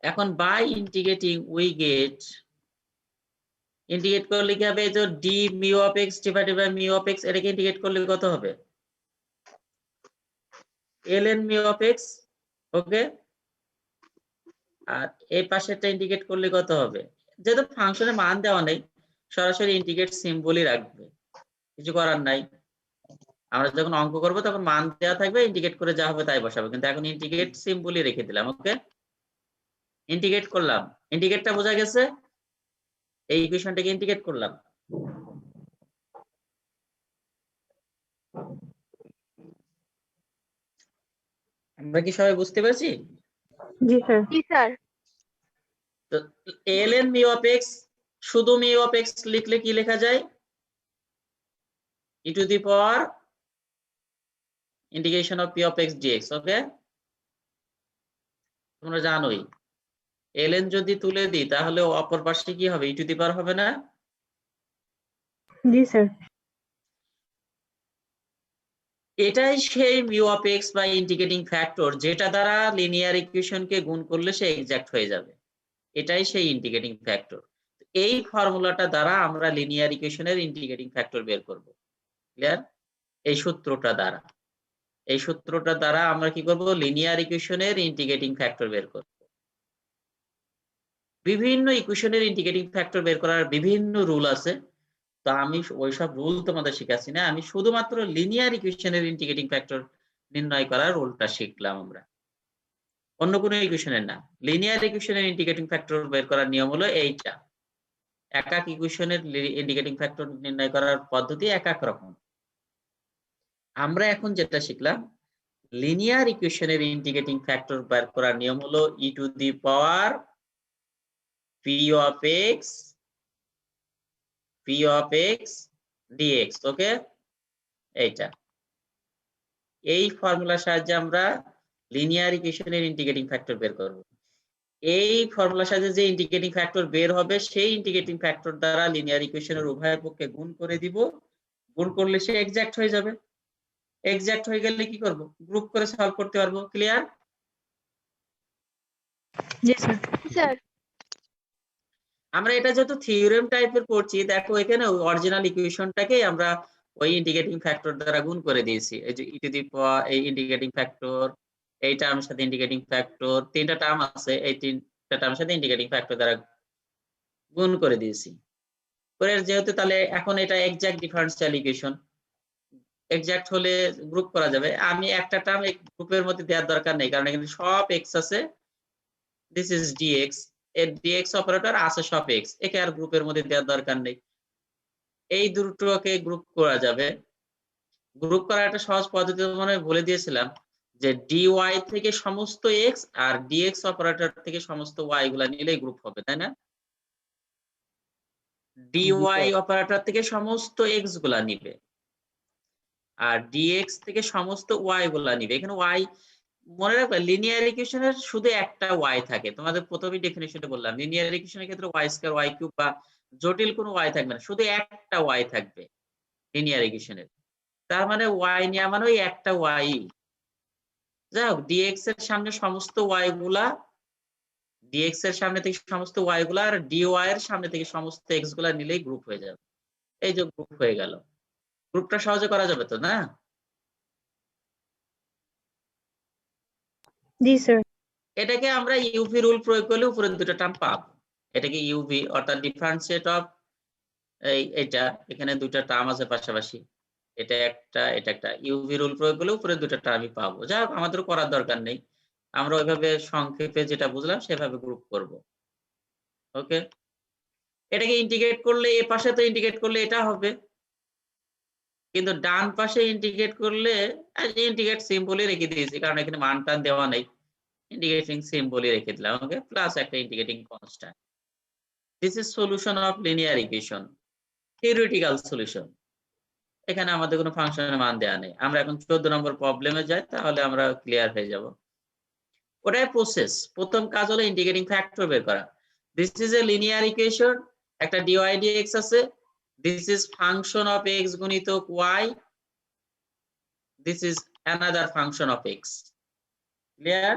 এখন by integrating we get, integrate করলে কি হবে? যে d mu of x divided by mu of x, এটাকে ইন্টিগ্রেট করলে কত হবে? ln mu of x. Okay, আর এই পাশেরটা ইন্টিগ্রেট করলে কত হবে? যেহেতু ফাংশনের মান দেওয়া নেই, সরাসরি ইন্টিগ্রেট সিম্বলই রাখবে, কিছু করার নাই। আমরা যখন অঙ্ক করব তখন মান দেওয়া থাকবে, ইন্টিগ্রেট করে যা হবে তাই বসাবো, কিন্তু এখন ইন্টিগ্রেট সিম্বলই রেখে দিলাম। ওকে, ইন্টিগ্রেট করলাম, ইন্টিগ্রেটটা বোঝা গেছে, এই ইকুয়েশনটাকে ইন্টিগ্রেট করলাম। আমরা কি সবাই বুঝতে পারছি? জি স্যার। জি স্যার। তো ln মিউ অফ এক্স, শুধু মিউ অফ এক্স লিখলে কি লেখা যায়? e to the power integration of p of x dx. Okay, তোমরা জানোই ln যদি তুলে দিই তাহলে অপর পাশে কি হবে? e টু দি পাওয়ার হবে না? জি স্যার। এটাই সেই মিউ অফ এক্স বা ইন্টিগ্রেটিং ফ্যাক্টর যেটা দ্বারা লিনিয়ার ইকুয়েশনকে গুণ করলে সে এক্সাক্ট হয়ে যাবে। এটাই সেই ইন্টিগ্রেটিং ফ্যাক্টর। এই ফর্মুলাটা দ্বারা আমরা লিনিয়ার ইকুয়েশনের ইন্টিগ্রেটিং ফ্যাক্টর বের করব। ক্লিয়ার? এই সূত্রটা দ্বারা আমরা কি করব? লিনিয়ার ইকুয়েশনের ইন্টিগ্রেটিং ফ্যাক্টর বের করব। বিভিন্ন ইকুয়েশনের ইন্টিগ্রেটিং ফ্যাক্টর বের করার বিভিন্ন রুল আছে, তো আমি ওইসব রুল তোমাদের শিখাচ্ছি না, আমি শুধুমাত্র লিনিয়ার ইকুয়েশনের ইন্টিগ্রেটিং ফ্যাক্টর নির্ণয় করার রুলটা শিখলাম আমরা, অন্য কোনো ইকুয়েশনের না। লিনিয়ার ইকুয়েশনের ইন্টিগ্রেটিং ফ্যাক্টর বের করার নিয়ম হলো এইটা। একাক ইকুয়েশনের ইন্টিগ্রেটিং ফ্যাক্টর নির্ণয় করার পদ্ধতি এক এক রকম। আমরা এখন যেটা শিখলাম লিনিয়ার ইকুয়েশনের ইন্টিগ্রেটিং ফ্যাক্টর বের করার নিয়ম হলো e to the power p of x dx। ওকে, এইটা এই ফর্মুলার সাহায্যে আমরা লিনিয়ার ইকুয়েশনের ইন্টিগ্রেটিং ফ্যাক্টর বের করব। এই ফর্মুলার সাহায্যে যে ইন্টিগ্রেটিং ফ্যাক্টর বের হবে সেই ইন্টিগ্রেটিং ফ্যাক্টর দ্বারা লিনিয়ার ইকুয়েশনের উভয় পক্ষে গুণ করে দিব। গুণ করলে সে এক্সাক্ট হয়ে যাবে। এক্সাক্ট হয়ে গেলে কি করব? গ্রুপ করে সলভ করতে পারবো। ক্লিয়ার? জি স্যার। স্যার আমরা এটা যেহেতু থিওরেম টাইপের করছি, দেখো এখানে অরিজিনাল ইকুয়েশনটাকে আমরা ওই ইন্টিগ্রেটিং ফ্যাক্টর দ্বারা গুণ করে দিয়েছি। এই যে ই টু দি পাওয়ার এই ইন্টিগ্রেটিং ফ্যাক্টর, এই টার্মের সাথে ইন্টিগ্রেটিং ফ্যাক্টর, তিনটা টার্ম আছে, এই তিনটা টার্মের সাথে ইন্টিগ্রেটিং ফ্যাক্টর দ্বারা গুণ করে দিয়েছি। করে যেহেতু তাহলে এখন এটা এক্সাক্ট ডিফারেনশিয়াল ইকুয়েশন, এক্সাক্ট হলে গ্রুপ করা যাবে। আমি একটা টার্ম এই গ্রুপের মধ্যে দেওয়ার দরকার নেই, কারণ এখানে সব এক্স আছে। দিস ইজ dx, এর dx অপারেটর আছে সব এক্স, একে আর গ্রুপের মধ্যে দেওয়ার দরকার নেই। এই দুটোকে গ্রুপ করা যাবে। গ্রুপ করার একটা সহজ পদ্ধতি মনে হয় বলে দিয়েছিলাম, যে dy থেকে সমস্ত x আর dx অপারেটর থেকে সমস্ত y গুলা নিলেই গ্রুপ হবে, তাই না? dy অপারেটর থেকে সমস্ত x গুলা নিবে আর dx থেকে সমস্ত y গুলা নিবে। এখানে y মনে রাখবে, লিনিয়ার ইকুয়েশনের শুধু একটা y থাকে। তোমাদের প্রথমেই ডেফিনিশনে বললাম, লিনিয়ার ইকুয়েশনের ক্ষেত্রে y স্কয়ার y কিউব বা জটিল কোনো y থাকবে না, শুধু একটা y থাকবে লিনিয়ার ইকুয়েশনের। তার মানে y নেওয়া মানে ওই একটা y। যাই হোক, dx এর সামনে সমস্ত y গুলা, dx এর সামনে থেকে সমস্ত y গুলা আর dy এর সামনে থেকে সমস্ত x গুলা নিলেই গ্রুপ হয়ে যাবে। এই যে গ্রুপ হয়ে গেল। গ্রুপটা সহজে করা যাবে তো, না? জি স্যার। এটাকে আমরা ইউভি রুল প্রয়োগ করলে উপরের দুটো টার্ম পাবো। এটাকে ইউভি অর্থাৎ ডিফারেন্সিয়েট অফ এটা, এখানে দুটো টার্ম আছে পাশাপাশি, এটা একটা ইউভি রুল প্রয়োগ করলে উপরের দুটো টার্মই পাবো। যাই হোক, আমাদের করার দরকার নেই, আমরা ওইভাবে সংক্ষেপে যেটা বুঝলাম সেভাবে গ্রুপ করব। ওকে, এটাকে ইন্টিগ্রেট করলে এ পাশে তো ইন্টিগ্রেট করলে এটা হবে, কিন্তু ডান পাশে ইন্টিগ্রেট করলে ইন্টিগ্রেট সিম্বলই রেখে দিয়েছি, কারণ এখানে মান টান দেওয়া নেই, ইন্টিগ্রেটিং সিম্বলই রেখে দিলাম। ওকে, প্লাস একটা integrating constant. This is solution of linear equation, theoretical solution. এখানে আমাদের কোনো ফাংশনের মান দেওয়া নেই। আমরা এখন 14 নম্বর প্রবলেমে যাই, তাহলে আমরা ক্লিয়ার হয়ে যাব। ওটাই প্রসেস। প্রথম কাজ হলো ইন্টিগ্রেটিং ফ্যাক্টর বের করা। This is a linear equation, একটা dy dx আছে। This is function of x গুণিতক y, this is another function of x। Clear?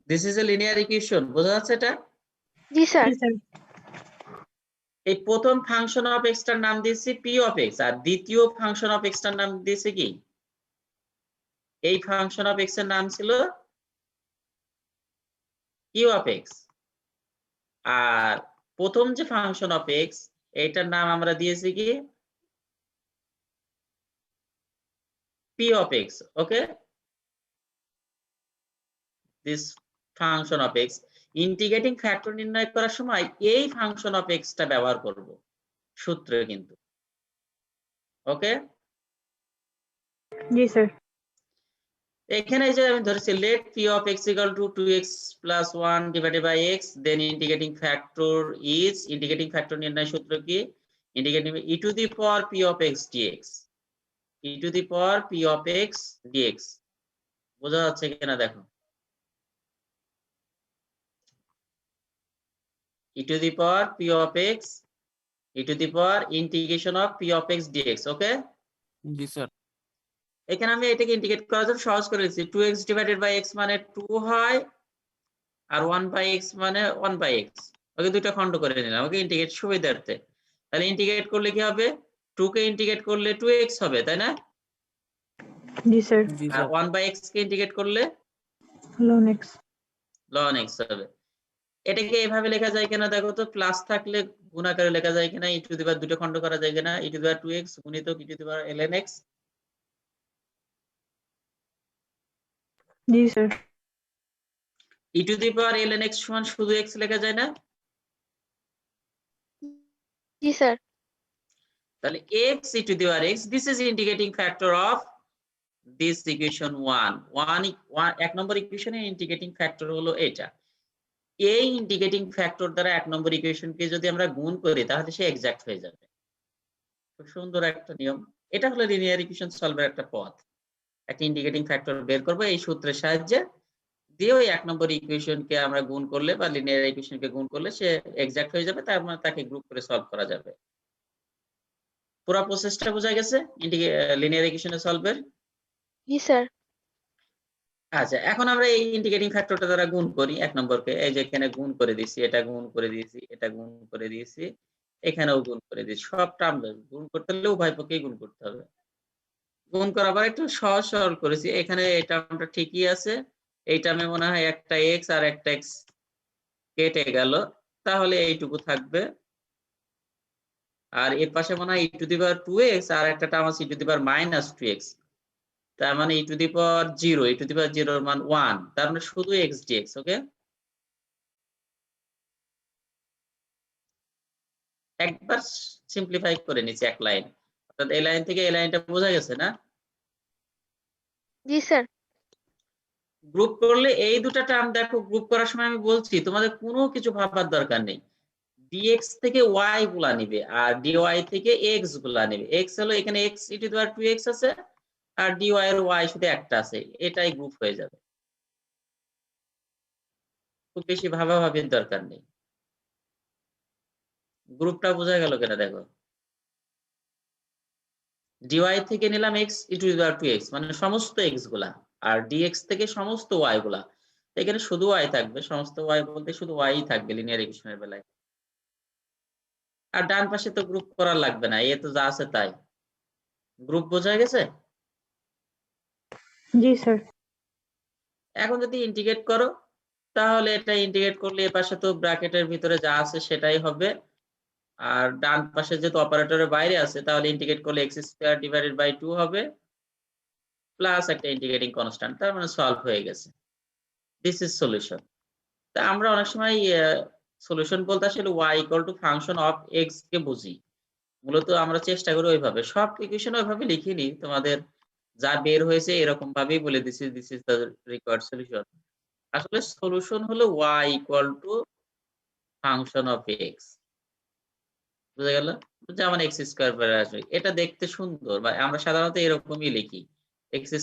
This is a linear equation. বোঝা যাচ্ছে এটা? জি স্যার। জি স্যার। এই প্রথম ফাংশন অফ x টার নাম দিয়েছি p অফ x, আর দ্বিতীয় ফাংশন অফ x টার নাম দিয়েছি কি? এই ফাংশন অফ x এর নাম ছিল q অফ x, আর প্রথম যে ফাংশন অফ x এইটার নাম আমরা দিয়েছি কি? p of x। Okay, this function of x। Integrating factor নির্ণয় করার সময় এই ফাংশন অফ x টা ব্যবহার করব সূত্রে কিন্তু। ওকে, জি স্যার। এখানে যে আমি ধরেছি late p of x equal to 2x plus 1 divided by x, then integrating factor is, integrating factor নির্ণয় সূত্র কি? Integrating e to the power p of x dx, e to the power p of x dx। বোঝা যাচ্ছে কিনা দেখো, e to the power p of x, e to the power integration of p of x dx। Okay, G sir. এখানে আমি এটাকে integrate করার জন্য সহজ করে দিচ্ছি। 2x divided by x মানে 2 হয়, আর 1 by x মানে 1 by x। ওকে, দুইটা খন্ড করে নিলাম। ওকে, ইন্টিগ্রেট সুবিধার্থে। তাহলে ইন্টিগ্রেট করলে কি হবে? 2 কে ইন্টিগ্রেট করলে 2x হবে, তাই না? জি স্যার। জি আর স্যার। 1 by x কে ইন্টিগ্রেট করলে লন এক্স। ln x হবে। এটাকে এভাবে লেখা যায় কিনা দেখো তো, প্লাস থাকলে গুণ আকারে লেখা যায় কিনা, e টু দি পাওয়ার দুটো খন্ড করা যায় কিনা, e to the power 2x গুণিতক e to the power ln x। G sir. e to the power ln x সমান শুধু x লেখা যায় না? জি স্যার। তাহলে x e to the power x, this is integrating factor of this equation 1 এক নম্বর ইকুয়েশনের ইন্টিগ্রেটিং ফ্যাক্টর হলো এটা। এই ইন্টিগ্রেটিং ফ্যাক্টর দ্বারা এক নম্বর ইকুয়েশনকে যদি আমরা গুণ করি তাহলে সে এক্সাক্ট হয়ে যাবে। খুব সুন্দর একটা নিয়ম। এটা হলো লিনিয়ার ইকুয়েশন সলভের একটা পথ। একটা ইন্টিগ্রেটিং ফ্যাক্টর বের করব এই সূত্রের সাহায্যে, দিয়ে ওই এক নম্বর ইকুয়েশনকে আমরা গুণ করলে বা লিনিয়ার ইকুয়েশনকে গুণ করলে সে এক্সাক্ট হয়ে যাবে, তার মানে তাকে গ্রুপ করে সলভ করা যাবে। পুরা প্রসেসটা বোঝা গেছে লিনিয়ার ইকুয়েশনের সলভের? জি স্যার। আচ্ছা, এখন আমরা এই ইন্টিগ্রেটিং ফ্যাক্টরটা দ্বারা গুণ করি এক নম্বরকে। এই যে এখানে গুণ করে দিয়েছি, এটা গুণ করে দিয়েছি, এটা গুণ করে দিয়েছি, এখানেও গুণ করে দিয়েছি। সব টার্ম গুণ করতে হলে উভয় পক্ষেই গুণ করতে হবে। গুণ করার পর একটু সহজ সরল করেছি। এখানে এই টার্মটা ঠিকই আছে। এই টার্মে মনে হয় একটা x আর একটা x কেটে গেল, তাহলে এইটুকু থাকবে। আর এর পাশে মনে হয় e⁻² আর একটা টার্ম আছে e⁻−2x। তার মানে e⁻0, e⁻0 এর মান 1, তার মানে শুধু x dx। ওকে, একবার সিম্পলিফাই করে নিচ্ছি এক লাইন, অর্থাৎ এই লাইন থেকে এই লাইনটা বোঝা গেছে না? জি স্যার। গ্রুপ করলে এই দুটো টার্ম দেখো, গ্রুপ করার সময় আমি বলছি তোমাদের কোনো কিছু ভাববার দরকার নেই। dx থেকে y গুলা নিবে আর dy থেকে x গুলা নেবে। x হলো এখানে x e⁻²x আছে আর dy এর y শুধু একটা আছে, এটাই গ্রুপ হয়ে যাবে। খুব বেশি ভাবাভাবির দরকার নেই। গ্রুপটা বোঝা গেল কিনা দেখো। dy থেকে নিলাম x e⁻²x মানে সমস্ত x গুলা, আর dx থেকে সমস্ত y গুলা। এখানে শুধু y থাকবে, সমস্ত y বলতে শুধু y ই থাকবে লিনিয়ার ইকুয়েশনের বেলায়। আর ডান পাশে তো গ্রুপ করা লাগবে না, এ তো যা আছে তাই। গ্রুপ বোঝা গেছে? জি স্যার। এখন যদি ইন্টিগ্রেট করো তাহলে এটা ইন্টিগ্রেট করলে এ পাশে তো ব্র্যাকেটের ভিতরে যা আছে সেটাই হবে, আর ডান পাশে যেহেতু অপারেটরের বাইরে আছে তাহলে ইন্টিগ্রেট করলে x² / 2 হবে, প্লাস একটা ইন্টিগ্রেটিং কনস্ট্যান্ট, তার মানে সলভ হয়ে গেছে। This is solution. তা আমরা অনেক সময় সলিউশন বলতে আসলে y ফাংশন অফ x কে বুঝি। মূলত আমরা চেষ্টা করি ওইভাবে, সব ইকুয়েশন ওইভাবে লিখিনি, তোমাদের যা বের হয়েছে এরকম ভাবেই বলে দিছি this is the required solution. আসলে সলিউশন হলো y ফাংশন অফ x। বুঝা গেল? যেমন x² আসবে, এটা দেখতে সুন্দর, বা আমরা সাধারণত এরকমই লিখি x² +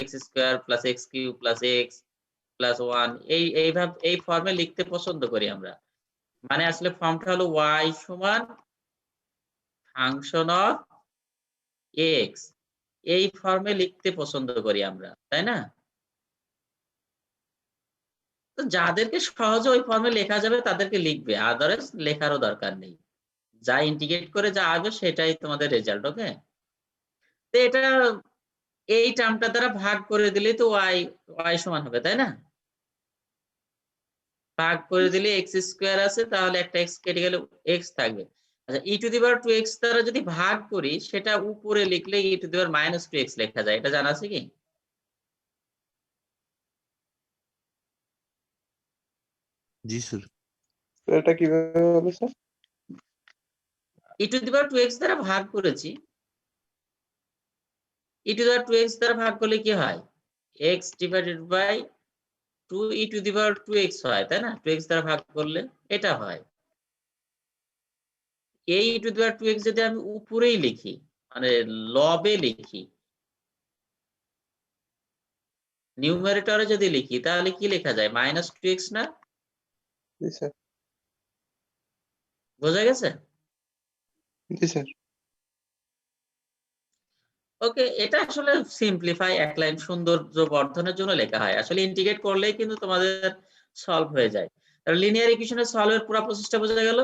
x³ + x + 1, এইভাবে এই ফর্মে লিখতে পছন্দ করি আমরা। মানে আসলে ফর্মটা হলো y ফাংশন অফ x, এই ফর্মে লিখতে পছন্দ করি আমরা, তাই না? তো যাদেরকে সহজে ওই ফর্মে লেখা যাবে তাদেরকে লিখবে, আদারওয়াইজ লেখারও দরকার নেই। যা ইন্টিগ্রেট করে যা আসবে সেটাই তোমাদের রেজাল্ট। ওকে, তো এটা এই টার্মটা দ্বারা ভাগ করে দিলেই তো y সমান হবে, তাই না? ভাগ করে দিলে x² আছে, তাহলে একটা x কেটে গেলে x থাকবে। আচ্ছা, e⁻²x দ্বারা যদি ভাগ করি সেটা উপরে লিখলে e⁻−2x লেখা যায়, এটা জানা আছে কি? জি স্যার। এটা কিভাবে হলো স্যার? e⁻²x দ্বারা ভাগ করেছি, e⁻²x দ্বারা ভাগ করলে কি হয়? x/2 e⁻²x হয়, তাই না? 2x দ্বারা ভাগ করলে এটা হয়। এই e⁻²x যদি আমি উপরেই লিখি, মানে লবে লিখি, নিউমারেটরে যদি লিখি তাহলে কি লেখা যায়? -2x না? জি স্যার। বোঝা গেছে? জি স্যার। ওকে, এটা আসলে সিম্পলিফাই এক লাইন সৌন্দর্য বর্ধনের জন্য লেখা হয়। আসলে ইন্টিগ্রেট করলেই কিন্তু তোমাদের সলভ হয়ে যায়। তাহলে লিনিয়ার ইকুয়েশনের সলভের পুরো প্রসেসটা বোঝা গেল।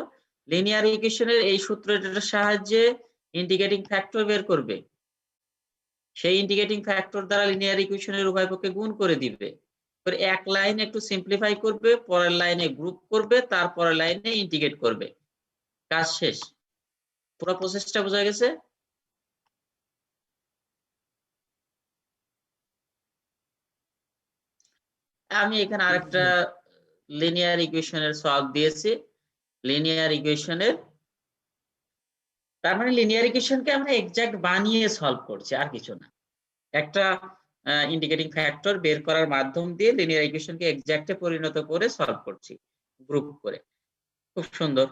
লিনিয়ার ইকুয়েশনের এই সূত্রটার সাহায্যে ইন্টিগ্রেটিং ফ্যাক্টর বের করবে। সেই ইন্টিগ্রেটিং ফ্যাক্টর দ্বারা লিনিয়ার ইকুয়েশনের উভয় পক্ষে গুণ করে দিবে। এবার এক লাইনে একটু সিম্পলিফাই করবে, পরের লাইনে গ্রুপ করবে, তারপরের লাইনে ইন্টিগ্রেট করবে। কাজ শেষ। পুরো প্রসেসটা বোঝা গেছে? আমি এখানে আরেকটা লিনিয়ার ইকুয়েশনের সলভ দিয়েছি। লিনিয়ার ইকুয়েশনের, তার মানে লিনিয়ার ইকুয়েশনকে আমরা এক্সাক্ট বানিয়ে সলভ করছি, আর কিছু না। একটা ইন্ডিকেটিং ফ্যাক্টর বের করার মাধ্যম দিয়ে লিনিয়ার ইকুয়েশনকে এক্সাক্টে পরিণত করে সলভ করছি গ্রুপ করে। খুব সুন্দর।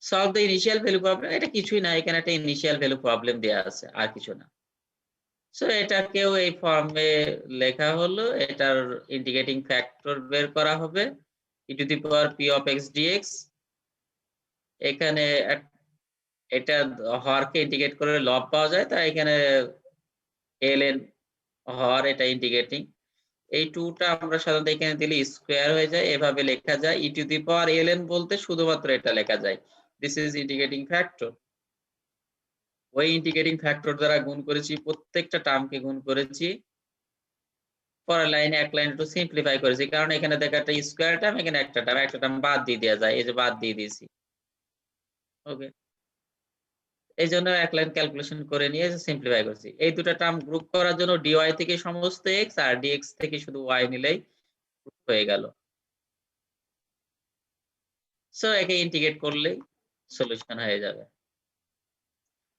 Solve the initial value problem, এটা কিছুই না, এখানে একটা ইনিশিয়াল ভ্যালু প্রবলেম দেয়া আছে, আর কিছু না। সো এটাকেও এই ফর্মে লেখা হলো, এটার ইন্ডিকেটিং ফ্যাক্টর বের করা হবে e to the power p of x dx। এখানে এটা হরকে ইন্ডিকেট করে লব পাওয়া যায়, তাই এখানে ln হর এটা ইন্ডিকেটিং। এই 2 টা আমরা সাধারণত এখানে দিলে স্কয়ার হয়ে যায়, এভাবে লেখা যায় e to the power ln বলতে শুধুমাত্র এটা লেখা যায়, দিস ইজ ইন্ডিকেটিং ফ্যাক্টর। ওই ইন্ডিকেটিং ফ্যাক্টর দ্বারা গুণ করেছি, প্রত্যেকটা টার্মকে গুণ করেছি, পরের লাইনে এক লাইন একটু সিম্পলিফাই করেছি, কারণ এখানে দেখো একটা স্কয়ার টার্ম, এখানে একটা টার্ম বাদ দিয়ে দেওয়া যায়, এই যে বাদ দিয়ে দিয়েছি। ওকে, এই জন্য এক লাইন ক্যালকুলেশন করে নিয়ে সিম্পলিফাই করছি। এই দুটো টার্ম গ্রুপ করার জন্য dy থেকে সমস্ত x আর dx থেকে শুধু y নিলেই গ্রুপ হয়ে গেল। সো একে ইন্টিগ্রেট করলেই সলিউশন হয়ে যাবে।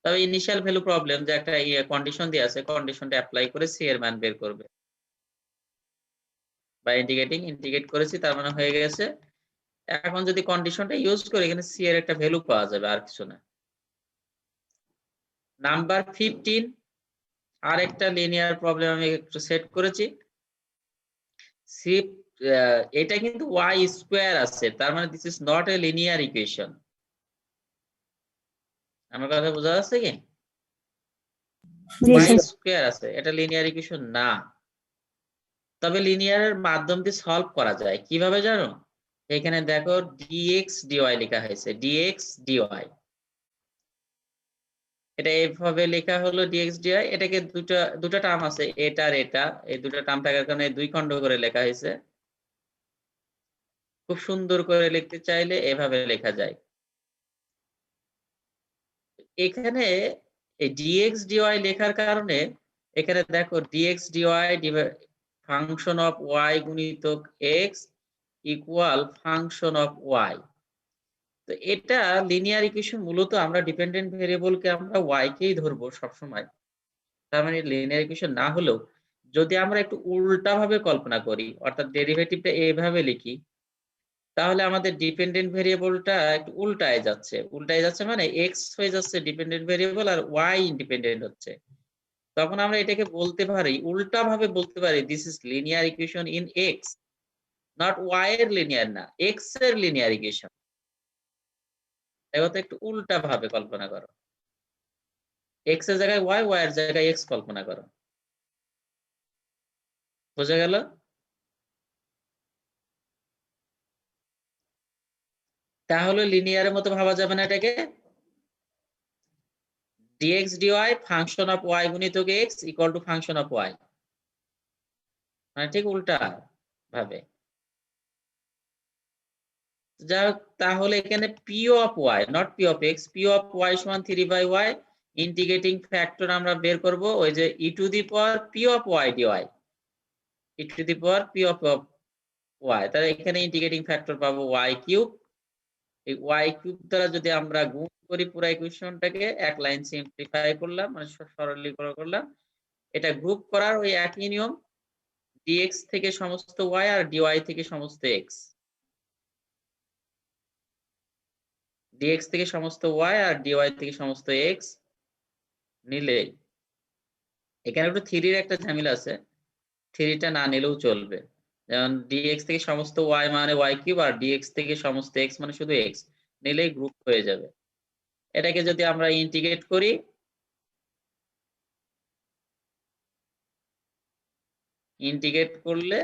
তবে ইনিশিয়াল ভ্যালু প্রবলেম যে একটা কন্ডিশন দিয়ে আছে, কন্ডিশনটা অ্যাপ্লাই করে c এর মান বের করবে। বা ইন্টিগ্রেট করেছি, তার মানে হয়ে গেছে। এখন যদি কন্ডিশনটা ইউজ করি, এখানে c এর একটা ভ্যালু পাওয়া যাবে, আর কিছু না। নাম্বার 15 আর একটা লিনিয়ার প্রবলেম আমি একটু সেট করেছি। এটা কিন্তু y স্কয়ার আছে, তার মানে this is not a linear equation. আমার কথা বোঝা যাচ্ছে কি? জি y স্যার। স্কয়ার আছে, এটা লিনিয়ার ইকুয়েশন না। তবে লিনিয়ারের মাধ্যম দিয়ে সলভ করা যায় কিভাবে জানো? এখানে দেখো dx dy লেখা হয়েছে, dx dy। এটা এইভাবে লেখা হলো dx dy। এটাকে দুটো টার্ম আছে, এটা আর এটা, এই দুটো টার্ম থাকার কারণে দুই খণ্ড করে লেখা হয়েছে। খুব সুন্দর করে লিখতে চাইলে এভাবে লেখা যায়। এখানে এই dx dy লেখার কারণে এখানে দেখো dx dy function of y গুণিতক x equal function of y। তো এটা লিনিয়ার ইকুয়েশন, মূলত আমরা ডিপেন্ডেন্ট ভেরিয়েবলকে আমরা y কেই ধরবো সবসময়। তার মানে লিনিয়ার ইকুয়েশন না হলেও যদি আমরা একটু উল্টা ভাবে কল্পনা করি, অর্থাৎ ডেরিভেটিভটা এইভাবে লিখি, তাহলে আমাদের ডিপেন্ডেন্ট ভেরিয়েবলটা একটু উল্টায় যাচ্ছে মানে x হয়ে যাচ্ছে ডিপেন্ডেন্ট ভেরিয়েবল আর y ইন্ডিপেন্ডেন্ট হচ্ছে। তখন আমরা এটাকে বলতে পারি, উল্টা ভাবে বলতে পারি, this is linear equation in x, not y এর লিনিয়ার না, x এর লিনিয়ার ইকুয়েশন। এবার একটু উল্টা ভাবে কল্পনা করো, x এর জায়গায় y, y এর জায়গায় x কল্পনা করো। বোঝা গেল? তাহলে লিনিয়ারের মতো ভাবা যাবে না এটাকে? dx dy function of y গুণিতক x equal to function of y, মানে ঠিক উল্টা ভাবে। তাহলে এখানে p of y not p of x, p of y সমান 3/y। ইন্টিগ্রেটিং ফ্যাক্টর আমরা বের করব ওই যে e to the power p of y dy, e to the power p of y। তাহলে এখানে ইন্টিগ্রেটিং ফ্যাক্টর পাবো y কিউব। এই y কিউব দ্বারা যদি আমরা গুণ করি পুরো ইকুয়েশনটাকে, এক লাইন সিম্পলিফাই করলাম, মানে সরলীকরণ করলাম। এটা গ্রুপ করার ওই একই নিয়ম, dx থেকে সমস্ত y আর dy থেকে সমস্ত x, dx থেকে সমস্ত y আর dy থেকে সমস্ত x নিলে, এখানে একটু 3 এর একটা ঝামেলা আছে, 3টা না নিলেও চলবে। যেমন dx থেকে সমস্ত y মানে y কিউব আর dx থেকে সমস্ত x মানে শুধু x নিলেই গ্রুপ হয়ে যাবে। এটাকে যদি আমরা ইন্টিগ্রেট করি, ইন্টিগ্রেট করলে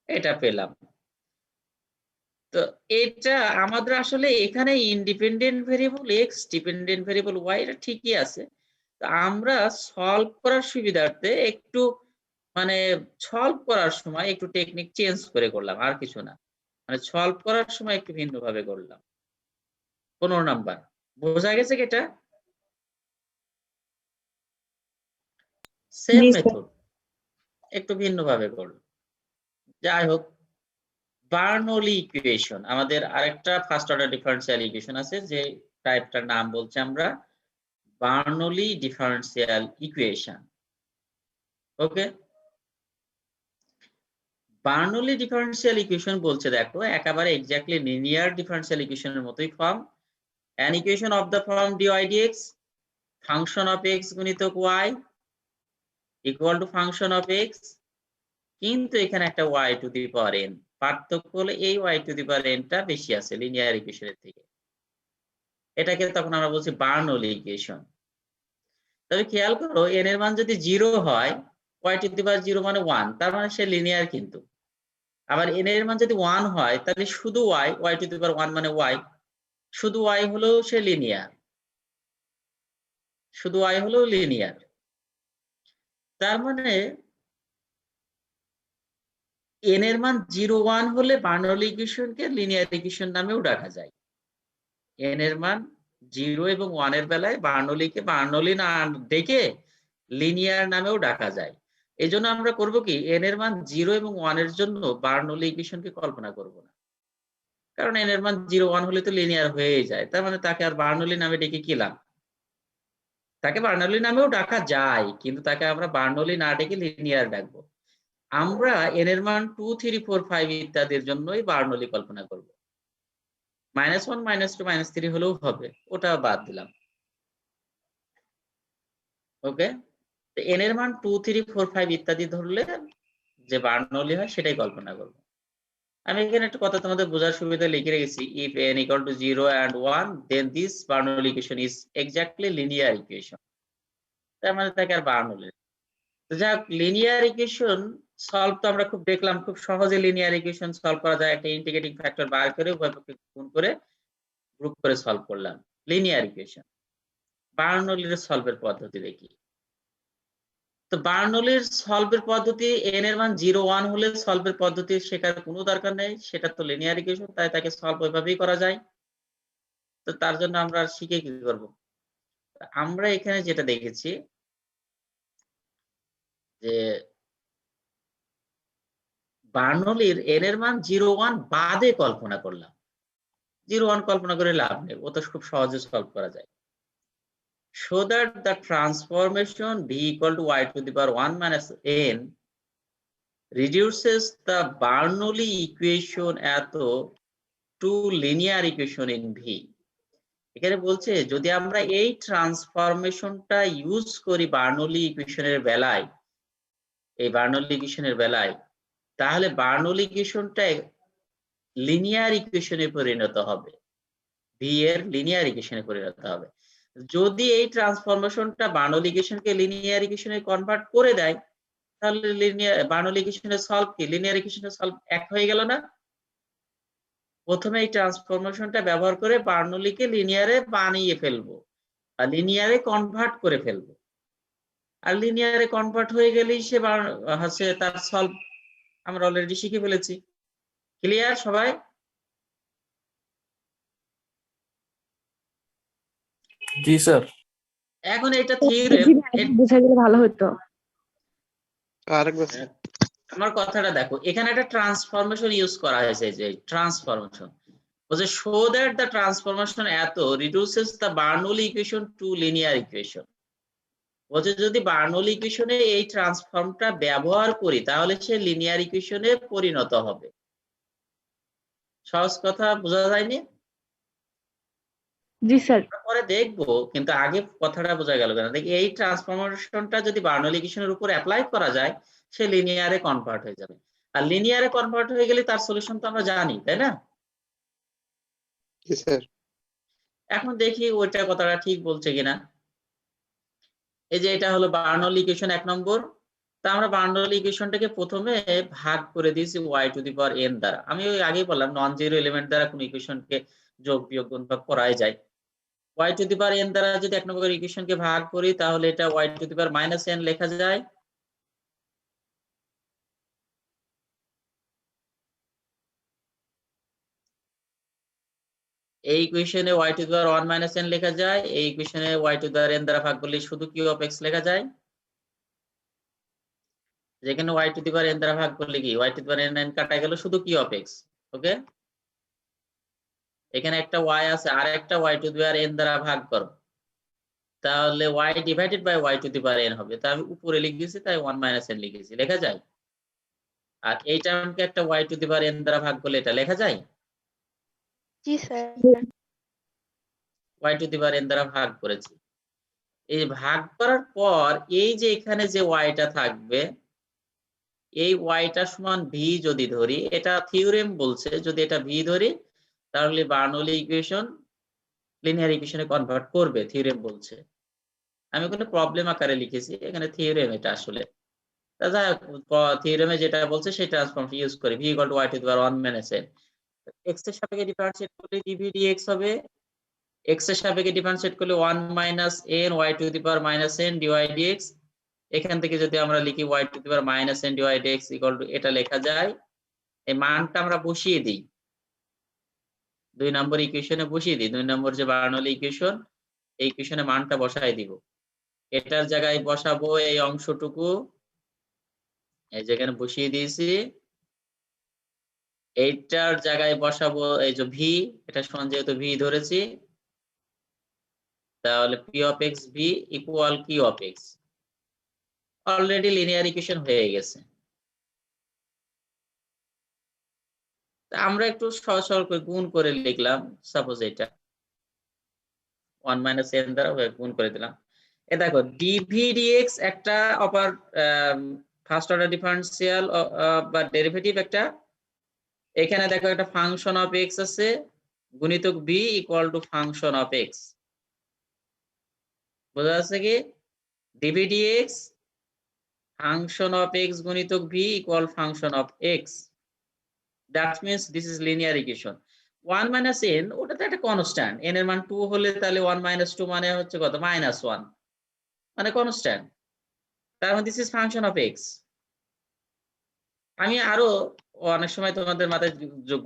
এটা পেলাম। তো এটা আমাদের আসলে এখানে independent variable x, dependent variable y, এটা ঠিকই আছে। তো আমরা সলভ করার সুবিধার্থে একটু মানে সলভ করার সময় একটু টেকনিক চেঞ্জ করে করলাম, আর কিছু না। মানে সলভ করার সময় একটু ভিন্নভাবে করলাম। 15 নাম্বার বোঝা গেছে কি? এটা সেম জি স্যার। মেথড, একটু ভিন্নভাবে করলাম। যাই হোক, বার্নৌলি ইকুয়েশন, আমাদের আরেকটা ফার্স্ট অর্ডার ডিফারেনশিয়াল ইকুয়েশন আছে, যে টাইপটার নাম বলছি আমরা বার্নৌলি ডিফারেন্সিয়াল ইকুয়েশন। ওকে, বার্নৌলি ডিফারেন্সিয়াল ইকুয়েশন বলছে দেখো একেবারে এক্স্যাক্টলি লিনিয়ার ডিফারেন্সিয়াল ইকুয়েশনের মতোই form. An equation of the form dy dx function of x গুণিতক y equal to function of x, কিন্তু এখানে একটা y to the power n, পার্থক্য হলো এই y to the power n টা বেশি আছে লিনিয়ার ইকুয়েশনের থেকে। এটাকে তখন আমরা বলছি বার্নৌলি ইকুয়েশন। তবে খেয়াল করো n এর মান যদি 0 হয়, y টু দি পাওয়ার 0 মানে 1, তার মানে সে লিনিয়ার। কিন্তু আবার n এর মান যদি 1 হয় তাহলে শুধু y টু দি পাওয়ার 1 মানে y, শুধু y হলেও সে লিনিয়ার, শুধু y হলেও লিনিয়ার। তার মানে n এর মান 0 1 হলে বার্নৌলি ইকুয়েশনকে লিনিয়ার ইকুয়েশন নামেও ডাকা যায়। n এর মান 0 এবং 1 এর বেলায় বার্নৌলিকে বার্নৌলি না ডেকে লিনিয়ার নামেও ডাকা যায়। এই জন্য আমরা করব কি, n এর মান 0 এবং 1 এর জন্য বার্নৌলি ইকুয়েশনকে কল্পনা করব না, কারণ n এর মান 0 1 হলে তো লিনিয়ার হয়ে যায়। তার মানে তাকে আর বার্নৌলি নামে ডেকে কি লাভ? তাকে বার্নৌলি নামেও ডাকা যায়, কিন্তু তাকে আমরা বার্নৌলি না ডেকে লিনিয়ার ডাকবো। আমরা n এর মান 2 3 4 5 ইত্যাদির জন্যই বার্নৌলি কল্পনা করব। -1 -2 -3 হলেও হবে, ওটা বাদ দিলাম। ওকে, তো n এর মান 2 3 4 5 ইত্যাদি ধরলে যে বার্নৌলি হয় সেটাই কল্পনা করব। আমি এখানে একটা কথা তোমাদের বোঝার সুবিধা লিখে রেখেছি, if n equal to 0 and 1 then this Bernoulli equation is exactly linear equation। তার মানে তাকে আর বার্নৌলি। তো যাক, লিনিয়ার ইকুয়েশন সলভ তো আমরা খুব দেখলাম, খুব সহজে লিনিয়ার ইকুয়েশন সলভ করা যায়। একটা ইন্টিগ্রেটিং ফ্যাক্টর বার করে উভয়পক্ষে গুণ করে গ্রুপ করে সলভ করলাম লিনিয়ার ইকুয়েশন। বার্নৌলির সলভের পদ্ধতি দেখি। তো বার্নৌলির সলভের পদ্ধতি n এর মান 0 1 হলে সলভের পদ্ধতি শেখার কোনো দরকার নেই, সেটা তো লিনিয়ার ইকুয়েশন, তাই তাকে সলভ ওইভাবেই করা যায়। তো তার জন্য আমরা শিখে কি করব, আমরা এখানে যেটা দেখেছি যে বার্নৌলির n এর মান 0 1 বাদে কল্পনা করলাম। 0 1 কল্পনা করে লাভ নেই, ও তো খুব সহজে সলভ করা যায়। So that the transformation v equal to y to the power 1 minus n reduces the Bernoulli equation to linear equation in v। এখানে বলছে যদি আমরা এই ট্রান্সফরমেশনটা ইউজ করি বার্নৌলি ইকুয়েশনের বেলায়, এই বার্নৌলি ইকুয়েশনের বেলায়, তাহলে বার্নৌলি ইকুয়েশনটা লিনিয়ার ইকুয়েশনে পরিণত হবে, ভি এর লিনিয়ার ইকুয়েশনে পরিণত হবে। যদি এই ট্রান্সফরমেশনটা বার্নৌলি ইকুয়েশনকে লিনিয়ার ইকুয়েশনে কনভার্ট করে দেয়, তাহলে লিনিয়ার বার্নৌলি ইকুয়েশনের সলভ কি লিনিয়ার ইকুয়েশনের সলভ এক হয়ে গেল না? প্রথমে এই ট্রান্সফরমেশনটা ব্যবহার করে বার্নৌলিকে লিনিয়ারে বানিয়ে ফেলবো আর লিনিয়ারে কনভার্ট করে ফেলবো, আর লিনিয়ারে কনভার্ট হয়ে গেলেই সে হচ্ছে তার সলভ আমরা অলরেডি শিখে ফেলেছি। ক্লিয়ার সবাই? জি স্যার। এখন এটা থিওরেম, বুঝা গেলে ভালো হতো। আরেকবার আমার কথাটা দেখো, এখানে একটা ট্রান্সফরমেশন ইউজ করা হয়েছে, যে ট্রান্সফরমেশন বলছে show that the transformation reduces the Bernoulli equation to linear equation. বলছে যদি বার্নৌলি ইকুয়েশনে এই ট্রান্সফর্মটা ব্যবহার করি তাহলে সে লিনিয়ার ইকুয়েশনে পরিণত হবে। সহজ কথা বোঝা যায়নি? জি স্যার। পরে দেখবো, কিন্তু আগে কথাটা বোঝা গেল কেন, দেখি এই ট্রান্সফরমেশনটা যদি বার্নৌলি ইকুয়েশনের উপর অ্যাপ্লাই করা যায় সে লিনিয়ারে কনভার্ট হয়ে যাবে, আর লিনিয়ারে কনভার্ট হয়ে গেলে তার সলিউশন তো আমরা জানি, তাই না? জি স্যার। এখন দেখি ওইটা কথাটা ঠিক বলছে কিনা। এই যে এটা হলো বার্নৌলি ইকুয়েশন 1 নম্বর। তা আমরা বার্নৌলি ইকুয়েশনটাকে প্রথমে ভাগ করে দিয়েছি y to the power n দ্বারা। আমি ওই আগেই বললাম নন জিরো এলিমেন্ট দ্বারা কোন ইকুয়েশনকে যোগ বিয়োগ গুণ ভাগ করাই যায়। y to the power n দ্বারা যদি 1 নম্বর ইকুয়েশনকে ভাগ করি তাহলে এটা y to the power -n লেখা যায়। এই ইকুয়েশনে y to the power 1 - n লেখা যায়। এই ইকুয়েশনে y to the power n দ্বারা ভাগ করলে শুধু q অফ x লেখা যায়। যেখানে y to the power n দ্বারা ভাগ করলে কি y to the power n কাটা গেল, শুধু q অফ x। ওকে, এখানে একটা y আছে আর একটা y to the power n দ্বারা ভাগ করো, তাহলে y divided by y to the power n হবে। তা আমি উপরে লিখেছি তাই 1 মাইনাস n লিখেছি, লেখা যায়? আর এই টার্মকে একটা y to the power n দ্বারা ভাগ করলে এটা লেখা যায়? জি sir. y to the power n দ্বারা ভাগ করেছি। এই ভাগ করার পর এই যে এখানে যে yটা থাকবে, এই yটা সমান v যদি ধরি, এটা থিওরেম বলছে যদি এটা v ধরি তাহলে বার্নৌলি ইকুয়েশন লিনিয়ার ইকুয়েশনে কনভার্ট করবে, থিওরেম বলছে। আমি কোনো প্রবলেম আকারে লিখেছি, এখানে থিওরেম এটা আসলে। থিওরেমে যেটা বলছে সেই ট্রান্সফর্মটা ইউজ করে v = y to the power 1 minus n। x এর সাপেক্ষে ডিফারেন্সিয়েট করলে dv dx হবে। x এর সাপেক্ষে ডিফারেন্সিয়েট করলে 1 minus n y to the power minus n dy dx। এখান থেকে যদি আমরা লিখি y to the power minus n dy dx = এটা লেখা যায়। এই মানটা আমরা বসিয়ে দিই, 2 নম্বর ইকুয়েশনে বসিয়ে দিই। 2 নম্বর যে বার্নৌলি ইকুয়েশন, এই ইকুয়েশনে মানটা বসায় দিব। এটার জায়গায় বসাবো এই অংশটুকু, এই যেখানে বসিয়ে দিয়েছি। এইটার জায়গায় বসাবো এই যে v, এটা সমান যেহেতু v ধরেছি, তাহলে p of x v equal q of x। Already linear equation হয়ে গেছে। আমরা একটু সহজ সরল করে গুণ করে লিখলাম, সাপোজ এটা 1 মাইনাস n দ্বারা গুণ করে দিলাম। এ দেখো dv dx একটা অপার ফার্স্ট অর্ডার ডিফারেন্সিয়াল বা ডেরিভেটিভ একটা। এখানে দেখো একটা ফাংশন অফ x আছে গুণিতক b equal to function of x। বোঝা যাচ্ছে কি? dv dx function of x গুণিতক b equal function of x। That means this is linear equation. 1 minus n ওটা তো একটা কনস্ট্যান্ট, n এর মান 2 হলে তাহলে 1 minus 2 মানে হচ্ছে কত? -1 মানে কনস্ট্যান্ট। তার মানে this is function of x। আমি আরো অনেক সময় তোমাদের মাথায়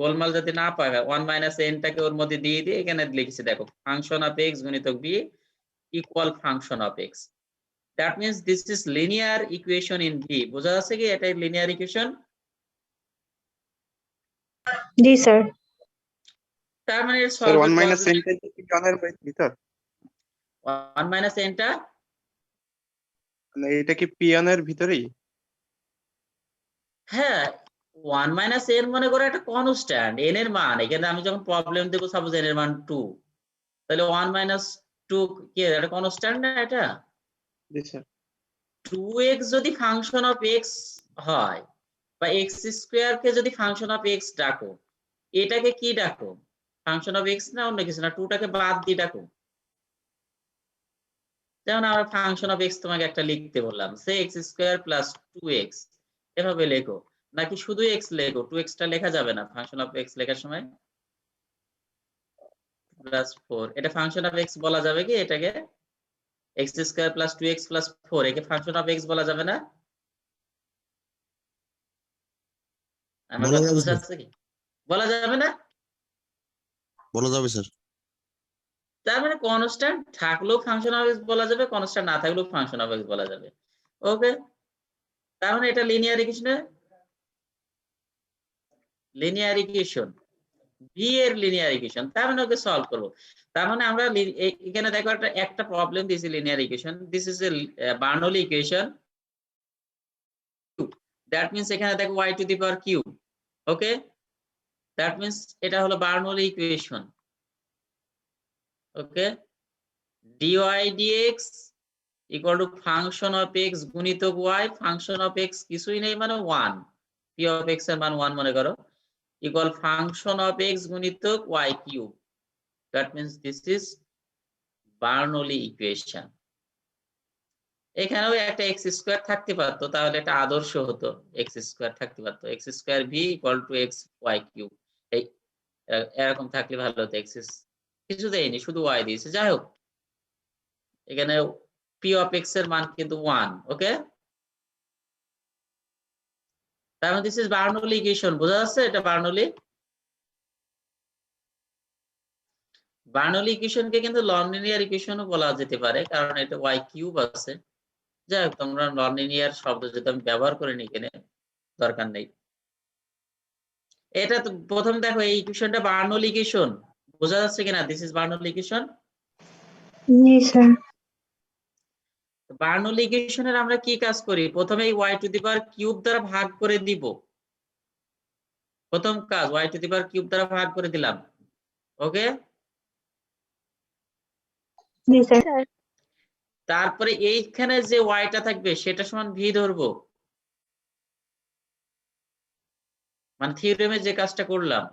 গোলমাল যাতে না পায় 1 minus n টাকে ওর মধ্যে দিয়ে দিয়ে এখানে লিখেছি, দেখো ফাংশন অফ x গুণিতক b equal function of x। That means this is linear equation in v। বোঝা যাচ্ছে কি এটা লিনিয়ার ইকুয়েশন? জি স্যার। তার মানে এর স্যার সলভ 1 মাইনাস n টা কি পিয়নের ভিতর? 1 minus n টা মানে এটা কি পিয়নের ভিতরেই? হ্যাঁ, 1 মাইনাস n মনে করো একটা কনস্ট্যান্ট, n এর মান। এখানে আমি যখন প্রবলেম দেবো সাপোজ n এর মান 2, তাহলে 1 মাইনাস 2 কি এটা কনস্ট্যান্ট না? এটা জি স্যার। 2x যদি ফাংশন অফ x হয় বা x স্কয়ার কে যদি ফাংশন অফ x ডাকো, এটাকে কি ডাকো? ফাংশন অফ x না অন্য কিছু না, 2 টাকে বাদ দিয়ে ডাকো। যেমন আমরা ফাংশন অফ x তোমাকে একটা লিখতে বললাম, সে x স্কয়ার প্লাস 2x, এভাবে লেখো। নাকি শুধু x লেখো, 2x টা লেখা যাবে না ফাংশন অফ x লেখার সময়? প্লাস 4 এটা ফাংশন অফ x বলা যাবে কি? এটাকে x square plus 2x plus 4 একে ফাংশন অফ x বলা যাবে না? আমার বলা কথা যাবে বোঝা স্যার। যাচ্ছে কি? বলা যাবে না? বলা যাবে স্যার। তার মানে কনস্ট্যান্ট থাকলেও ফাংশন অফ x বলা যাবে, কনস্ট্যান্ট না থাকলেও ফাংশন অফ x বলা যাবে। ওকে, তার মানে এটা লিনিয়ার ইকুয়েশনে লিনিয়ার ইকুয়েশন v এর লিনিয়ার ইকুয়েশন। তার মানে ওকে সলভ করব। তার মানে আমরা এখানে দেখো একটা প্রবলেম দিয়েছি linear equation. This is a Bernoulli equation. That means এখানে দেখো y to the power q। Okay, that means এটা হলো Bernoulli equation. Okay, dy dx equal to function of x গুণিতক y। ফাংশন অফ x কিছুই নেই মানে 1, p of x এর মান 1 মনে করো, ইকুয়াল ফাংশন অফ x গুণিতক y cube. That means this is Bernoulli equation. এখানেও একটা x স্কয়ার থাকতে পারতো, তাহলে এটা আদর্শ হতো। x স্কয়ার থাকতে পারতো, x square v equal to x y cube. এই এরকম থাকলে ভালো হতো। x কিছু দেয়নি, শুধু y দিয়েছে। যাই হোক, এখানে p অফ x এর মান কিন্তু 1। ওকে, তার মানে দিস ইজ বার্নৌলি ইকুয়েশন। বোঝা যাচ্ছে এটা বার্নৌলি। বার্নৌলি ইকুয়েশনকে কিন্তু নন লিনিয়ার ইকুয়েশনও বলা যেতে পারে, কারণ এটা y কিউব আছে। যাই হোক, তোমরা নন লিনিয়ার শব্দ যদি আমি ব্যবহার করিনি এখানে, দরকার নেই। এটা তো প্রথম দেখো এই ইকুয়েশনটা বার্নৌলি ইকুয়েশন। বোঝা যাচ্ছে কিনা? This is Bernoulli equation. জি স্যার। বার্নৌলি ইকুয়েশনের আমরা কি কাজ করি? প্রথমে এই y to the power cube দ্বারা ভাগ করে দিব। প্রথম কাজ y to the power cube দ্বারা ভাগ করে দিলাম। ওকে? জি স্যার। স্যার তারপরে এইখানে যে yটা থাকবে সেটা সমান v ধরবো। মানে থিওরেমে যে কাজটা করলাম।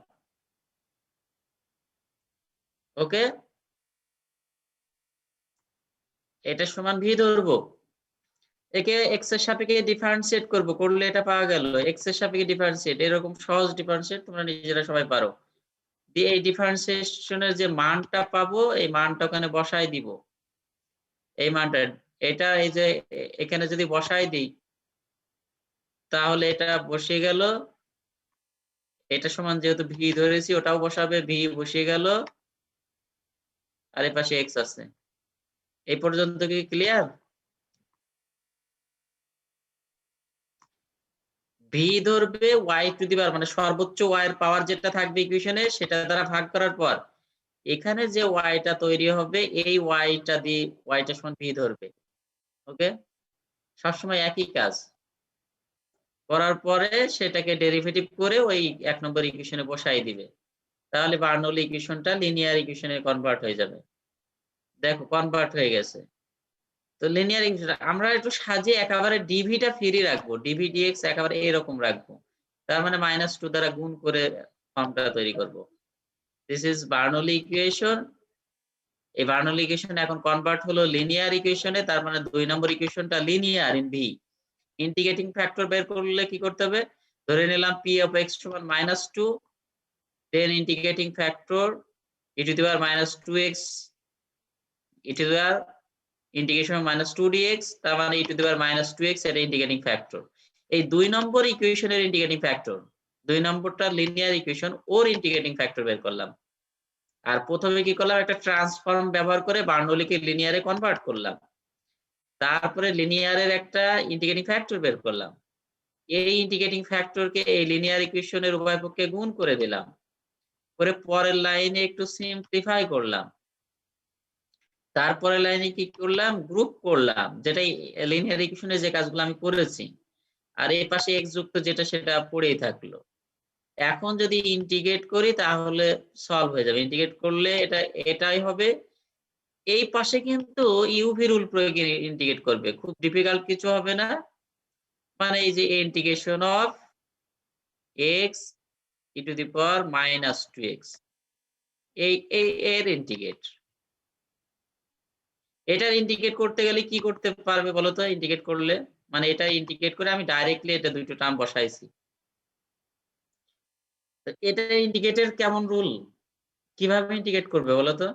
ওকে? এটা সমান v ধরবো। একে x এর সাপেক্ষে ডিফারেন্সিয়েট করব, করলে এটা পাওয়া গেল। x এর সাপেক্ষে ডিফারেন্সিয়েট, এরকম সহজ ডিফারেন্সিয়েট তোমরা নিজেরা সবাই পারো। দিয়ে এই ডিফারেন্সিয়েশনের যে মানটা পাবো এই মানটা ওখানে বসাই দিব। এই মানটা এটা এই যে এখানে যদি বসাই দিই তাহলে এটা বসে গেল। এটা সমান যেহেতু v ধরেছি ওটাও বসাবে, v বসে গেল। আর এই পাশে x আছে। এই পর্যন্ত কি ক্লিয়ার? v ধরবে y টু দি পাওয়ার মানে সর্বোচ্চ y এর পাওয়ার যেটা থাকবে ইকুয়েশনে সেটা দ্বারা ভাগ করার পর এখানে যে yটা তৈরি হবে এই yটা দিয়ে yটা সমান v ধরবে। ওকে? সবসময় একই কাজ করার পরে সেটাকে ডেরিভেটিভ করে ওই 1 নম্বর ইকুয়েশনে বসাই দিবে। তাহলে বার্নৌলি ইকুয়েশনটা লিনিয়ার ইকুয়েশনে কনভার্ট হয়ে যাবে। দেখো কনভার্ট হয়ে গেছে। তো লিনিয়ার ইকুয়েশন আমরা একটু সাজিয়ে একেবারে ডিভিটা ফ্রি রাখবো, ডিভি ডিএক্স একেবারে এরকম রাখবো। তার মানে -2 দ্বারা গুণ করে ফর্মটা তৈরি করব। This is Bernoulli equation. এই বার্নৌলি ইকুয়েশন এখন কনভার্ট হলো লিনিয়ার ইকুয়েশনে, তার মানে 2 নম্বর ইকুয়েশনটা linear in v. Integrating factor বের করলে কি করতে হবে? ধরে নিলাম p of x সমান -2, then integrating factor e to the power -2x e to the power integration of -2 dx, তার মানে e to the power -2x এর ইন্টিগ্রেটিং ফ্যাক্টর। এই 2 নম্বর ইকুয়েশনের ইন্টিগ্রেটিং ফ্যাক্টর, 2 নম্বরটা লিনিয়ার ইকুয়েশন ওর ইন্টিগ্রেটিং ফ্যাক্টর বের করলাম। আর প্রথমে কি করলাম? একটা ট্রান্সফর্ম ব্যবহার করে বার্নৌলিকে লিনিয়ারে কনভার্ট করলাম। তারপরে লিনিয়ারের একটা ইন্টিগ্রেটিং ফ্যাক্টর বের করলাম। এই ইন্টিগ্রেটিং ফ্যাক্টরকে এই লিনিয়ার ইকুয়েশনের উভয় পক্ষে গুণ করে দিলাম। করে পরের লাইনে একটু সিম্পলিফাই করলাম। তারপরের লাইনে কি করলাম? গ্রুপ করলাম, যেটা লিনিয়ার ইকুয়েশনে যে কাজগুলো আমি করেছি। আর এই পাশে x যুক্ত যেটা সেটা পড়েই থাকলো। এখন যদি ইন্টিগ্রেট করি তাহলে সলভ হয়ে যাবে। ইন্টিগ্রেট করলে এটাই হবে। এই পাশে কিন্তু ইউভি রুল প্রয়োগে ইন্টিগ্রেট করবে, খুব ডিফিকাল্ট কিছু হবে না। মানে এই যে integration of x e to the power -2x এর ইন্টিগ্রেট। এটার ইন্টিগ্রেট করতে গেলে কি করতে পারবে বলো তো? ইন্টিগ্রেট করলে মানে এটা ইন্টিগ্রেট করে আমি ডাইরেক্টলি এটা দুটো টার্ম বসাইছি। তো এটা ইন্টিগ্রেটের কেমন রুল? কিভাবে ইন্টিগ্রেট করবে বলো তো?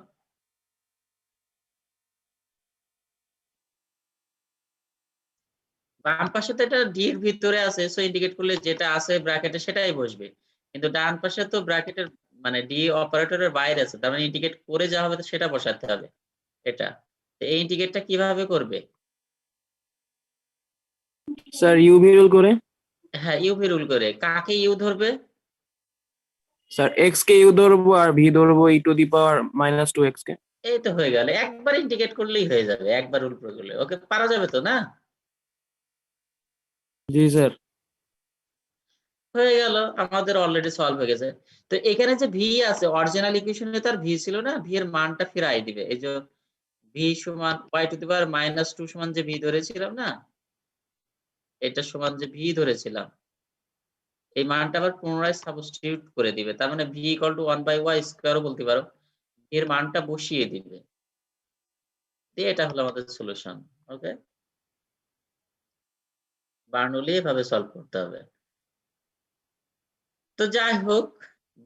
বাম পাশে তো এটা ডি এর ভিতরে আছে, সো ইন্টিগ্রেট করলে যেটা আছে ব্র্যাকেটে সেটাই বসবে। কিন্তু ডান পাশে তো ব্র্যাকেটের মানে ডি অপারেটরের বাইরে আছে, তার মানে ইন্টিগ্রেট করে যা হবে সেটা বসাতে হবে। এটা এই ইন্টিগ্রেটটা কিভাবে করবে? স্যার ইউভি রুল করে। হ্যাঁ, ইউভি রুল করে। কাকে ইউ ধরবে? স্যার এক্স কে ইউ ধরবো আর ভি ধরবো e to the power -2x কে। এই তো হয়ে গেল। একবার ইন্টিগ্রেট করলেই হয়ে যাবে, একবার রুল প্রয়োগ করলে। ওকে, পারা যাবে তো না? জি স্যার। হয়ে গেল, আমাদের অলরেডি সলভ হয়ে গেছে। তো এখানে যে ভি আছে অরিজিনাল ইকুয়েশনে তার ভি ছিল না, ভি এর মানটা ফিরাই দিবে। এই যে ভি সমান y টু দি পাওয়ার -2 সমান যে ভি ধরেছিলাম না, এটা সমান যে ভি ধরেছিলাম এই মানটা আবার পুনরায় সাবস্টিটিউট করে দিবে। তার মানে ভি ইকুয়াল টু 1/y² বলতে পারো। এর মানটা বসিয়ে দিবে। দিয়ে এটা হলো আমাদের সলিউশন। ওকে, বার্নৌলি এভাবে সলভ করতে হবে। তো যাই হোক,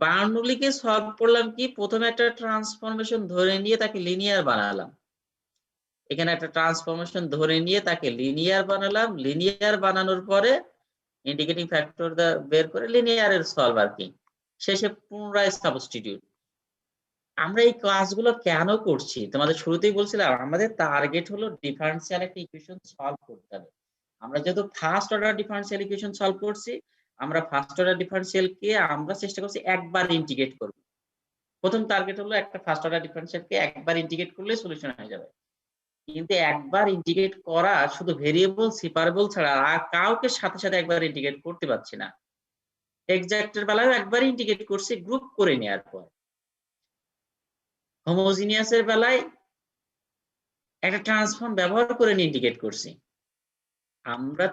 বার্নৌলিকে সলভ করলাম কি? প্রথমে একটা ট্রান্সফরমেশন ধরে নিয়ে তাকে লিনিয়ার বানালাম। এখানে একটা ট্রান্সফরমেশন ধরে নিয়ে তাকে লিনিয়ার বানালাম। লিনিয়ার বানানোর পরে ইন্টিগ্রেটিং ফ্যাক্টর বের করে লিনিয়ারের সলভ আর কি। শেষে পুনরায় সাবস্টিটিউট। আমরা এই কাজগুলো কেন করছি? তোমাদের শুরুতেই বলছিলাম আমাদের টার্গেট হলো ডিফারেনশিয়াল একটা ইকুয়েশন সলভ করতে হবে। আমরা যেহেতু first order differential equation solve করছি, আমরা ফার্স্ট অর্ডার ডিফারেনশিয়াল কে আমরা চেষ্টা করছি একবার ইন্টিগ্রেট করব। প্রথম টার্গেট হলো একটা ফার্স্ট অর্ডার ডিফারেনশিয়াল কে একবার ইন্টিগ্রেট করলে সলিউশন হয়ে যাবে। কিন্তু একবার ইন্টিগ্রেট করা শুধু ভেরিয়েবল সেপারেবল ছাড়া আর কাউকে সাথে সাথে একবার ইন্টিগ্রেট করতে পারছি না। এক্সাক্টের বেলায় একবার ইন্টিগ্রেট করছি গ্রুপ করে নেওয়ার পর। হোমোজিনিয়াসের বেলায় একটা ট্রান্সফর্ম ব্যবহার করে ইন্টিগ্রেট করছি।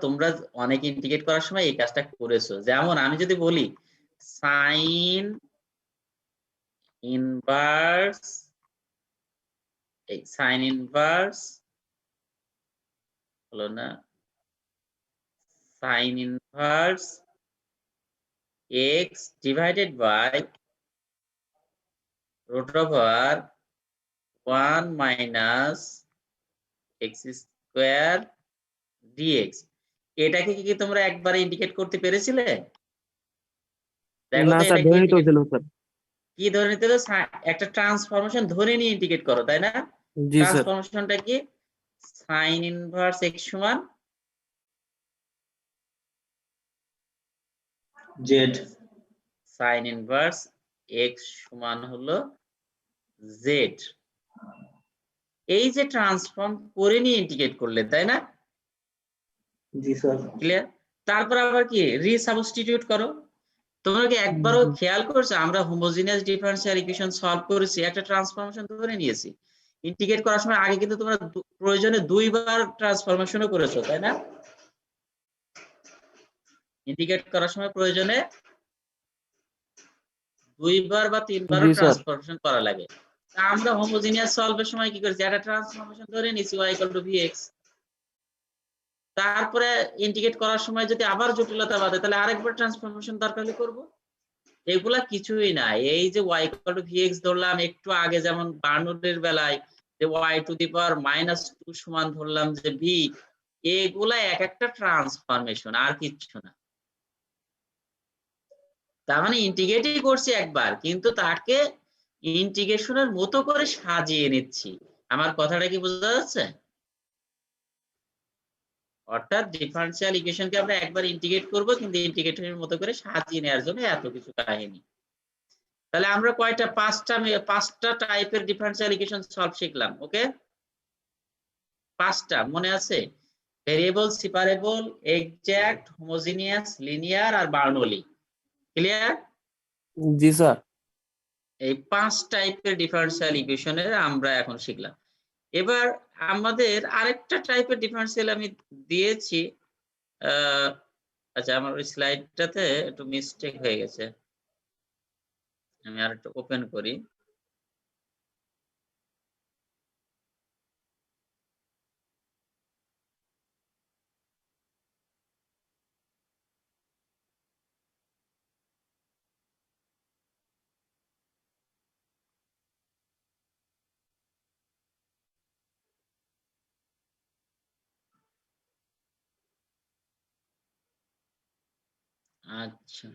তোমরা অনেক ইন্টিগ্রেট করার সময় এই কাজটা করেছো। যেমন আমি যদি বলি সাইন ইনভার্স হলো না, sine inverse x divided by root over 1 minus x square dx, এটাকে কি তোমরা একবারে ইন্ডিকেট করতে পেরেছিলে? দেখো না তো স্যার, এটা ধরে নিতে হয়েছিল স্যার। কি ধরে নিতে হলো? একটা ট্রান্সফরমেশন ধরে নিয়ে ইন্ডিকেট করো, তাই না? জি স্যার। ট্রান্সফরমেশনটা কি? সাইন ইনভার্স x সমান z, সাইন ইনভার্স x সমান হলো z। এই যে ট্রান্সফর্ম করে নিয়ে ইন্টিগ্রেট করলে, তাই না? জি স্যার। ক্লিয়ার? তারপর আবার কি রিসাবস্টিটিউট করো। তোমরা কি একবারও খেয়াল করছো আমরা হোমোজিনিয়াস ডিফারেনশিয়াল ইকুয়েশন সলভ করেছি, একটা ট্রান্সফরমেশন ধরে নিয়েছি। ইন্টিগ্রেট করার সময় আগে কিন্তু তোমরা প্রয়োজনে দুইবার ট্রান্সফরমেশনও করেছো, তাই না? ইন্টিগ্রেট করার সময় প্রয়োজনে দুইবার বা তিনবার ট্রান্সফরমেশন করা লাগে। আমরা হোমোজিনিয়াস সলভের সময় কি করেছি? একটা ট্রান্সফরমেশন ধরে নিয়েছি y = vx। তারপরে ইন্টিগ্রেট করার সময় যদি আবার জটিলতা বাড়ে তাহলে আরেকবার ট্রান্সফরমেশন দরকার হলে করব। এগুলা কিছুই না। এই যে y = vx ধরলাম, একটু আগে যেমন বার্নৌলির বেলায় যে y⁻² সমান ধরলাম যে v, এগুলা এক একটা ট্রান্সফরমেশন, আর কিচ্ছু না। তার মানে ইন্টিগ্রেটই করছি একবার, কিন্তু তাকে ইন্টিগ্রেশনের মতো করে সাজিয়ে নিচ্ছি। আমার কথাটা কি বোঝা যাচ্ছে? অর্থাৎ ডিফারেনশিয়াল ইকুয়েশনকে আমরা একবার ইন্টিগ্রেট করব, কিন্তু ইন্টিগ্রেটরের মতো করে সাজিয়ে নেওয়ার জন্য এত কিছু কাহিনী। তাহলে আমরা কয়টা? পাঁচটা টাইপের ডিফারেনশিয়াল ইকুয়েশন সলভ শিখলাম। ওকে, পাঁচটা মনে আছে? Variable, separable, exact, homogeneous, linear আর বার্নৌলি। ক্লিয়ার? জি স্যার। এই 5 টাইপের ডিফারেনশিয়াল ইকুয়েশনের আমরা এখন শিখলাম। এবার আমাদের আরেকটা টাইপের ডিফারেনশিয়াল আমি দিয়েছি। আচ্ছা, আমার ওই স্লাইডটাতে একটু মিস্টেক হয়ে গেছে, আমি আরেকটু ওপেন করি। আচ্ছা,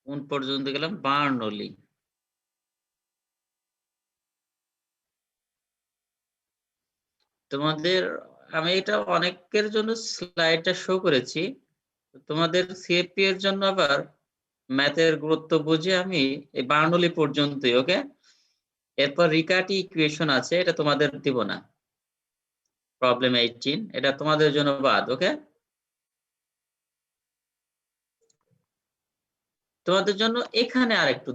কোন পর্যন্ত গেলাম? বার্নৌলি। তোমাদের আমি এটা অনেকের জন্য স্লাইডটা শো করেছি, তোমাদের সিএপি এর জন্য আবার ম্যাথের গুরুত্ব বুঝে আমি এই বার্নৌলি পর্যন্তই। ওকে, এরপর রিকার্টি ইকুয়েশন আছে, এটা তোমাদের দিব না। প্রবলেম 18 এটা তোমাদের জন্য বাদ। ওকে, তোমাদের জন্য এখানে আরেকটু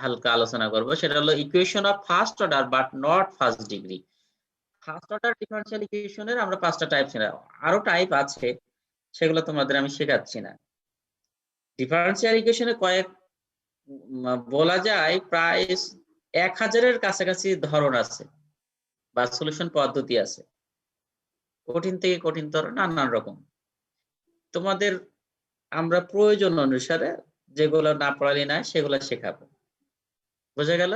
হালকা আলোচনা করব, সেটা হলো equation of first order but not first degree. First order differential ইকুয়েশনের আমরা 5টা টাইপ ছিল, আরো টাইপ আছে, সেগুলো তোমাদের আমি শেখাচ্ছি না। ডিফারেনশিয়াল ইকুয়েশনে বলা যায় প্রায় 1000-এর কাছাকাছি ধরন আছে বা সলিউশন পদ্ধতি আছে, কঠিন থেকে কঠিনতর নানান রকম। তোমাদের আমরা প্রয়োজন অনুসারে যেগুলো না পড়ালি না সেগুলো শেখাবো। বোঝা গেল?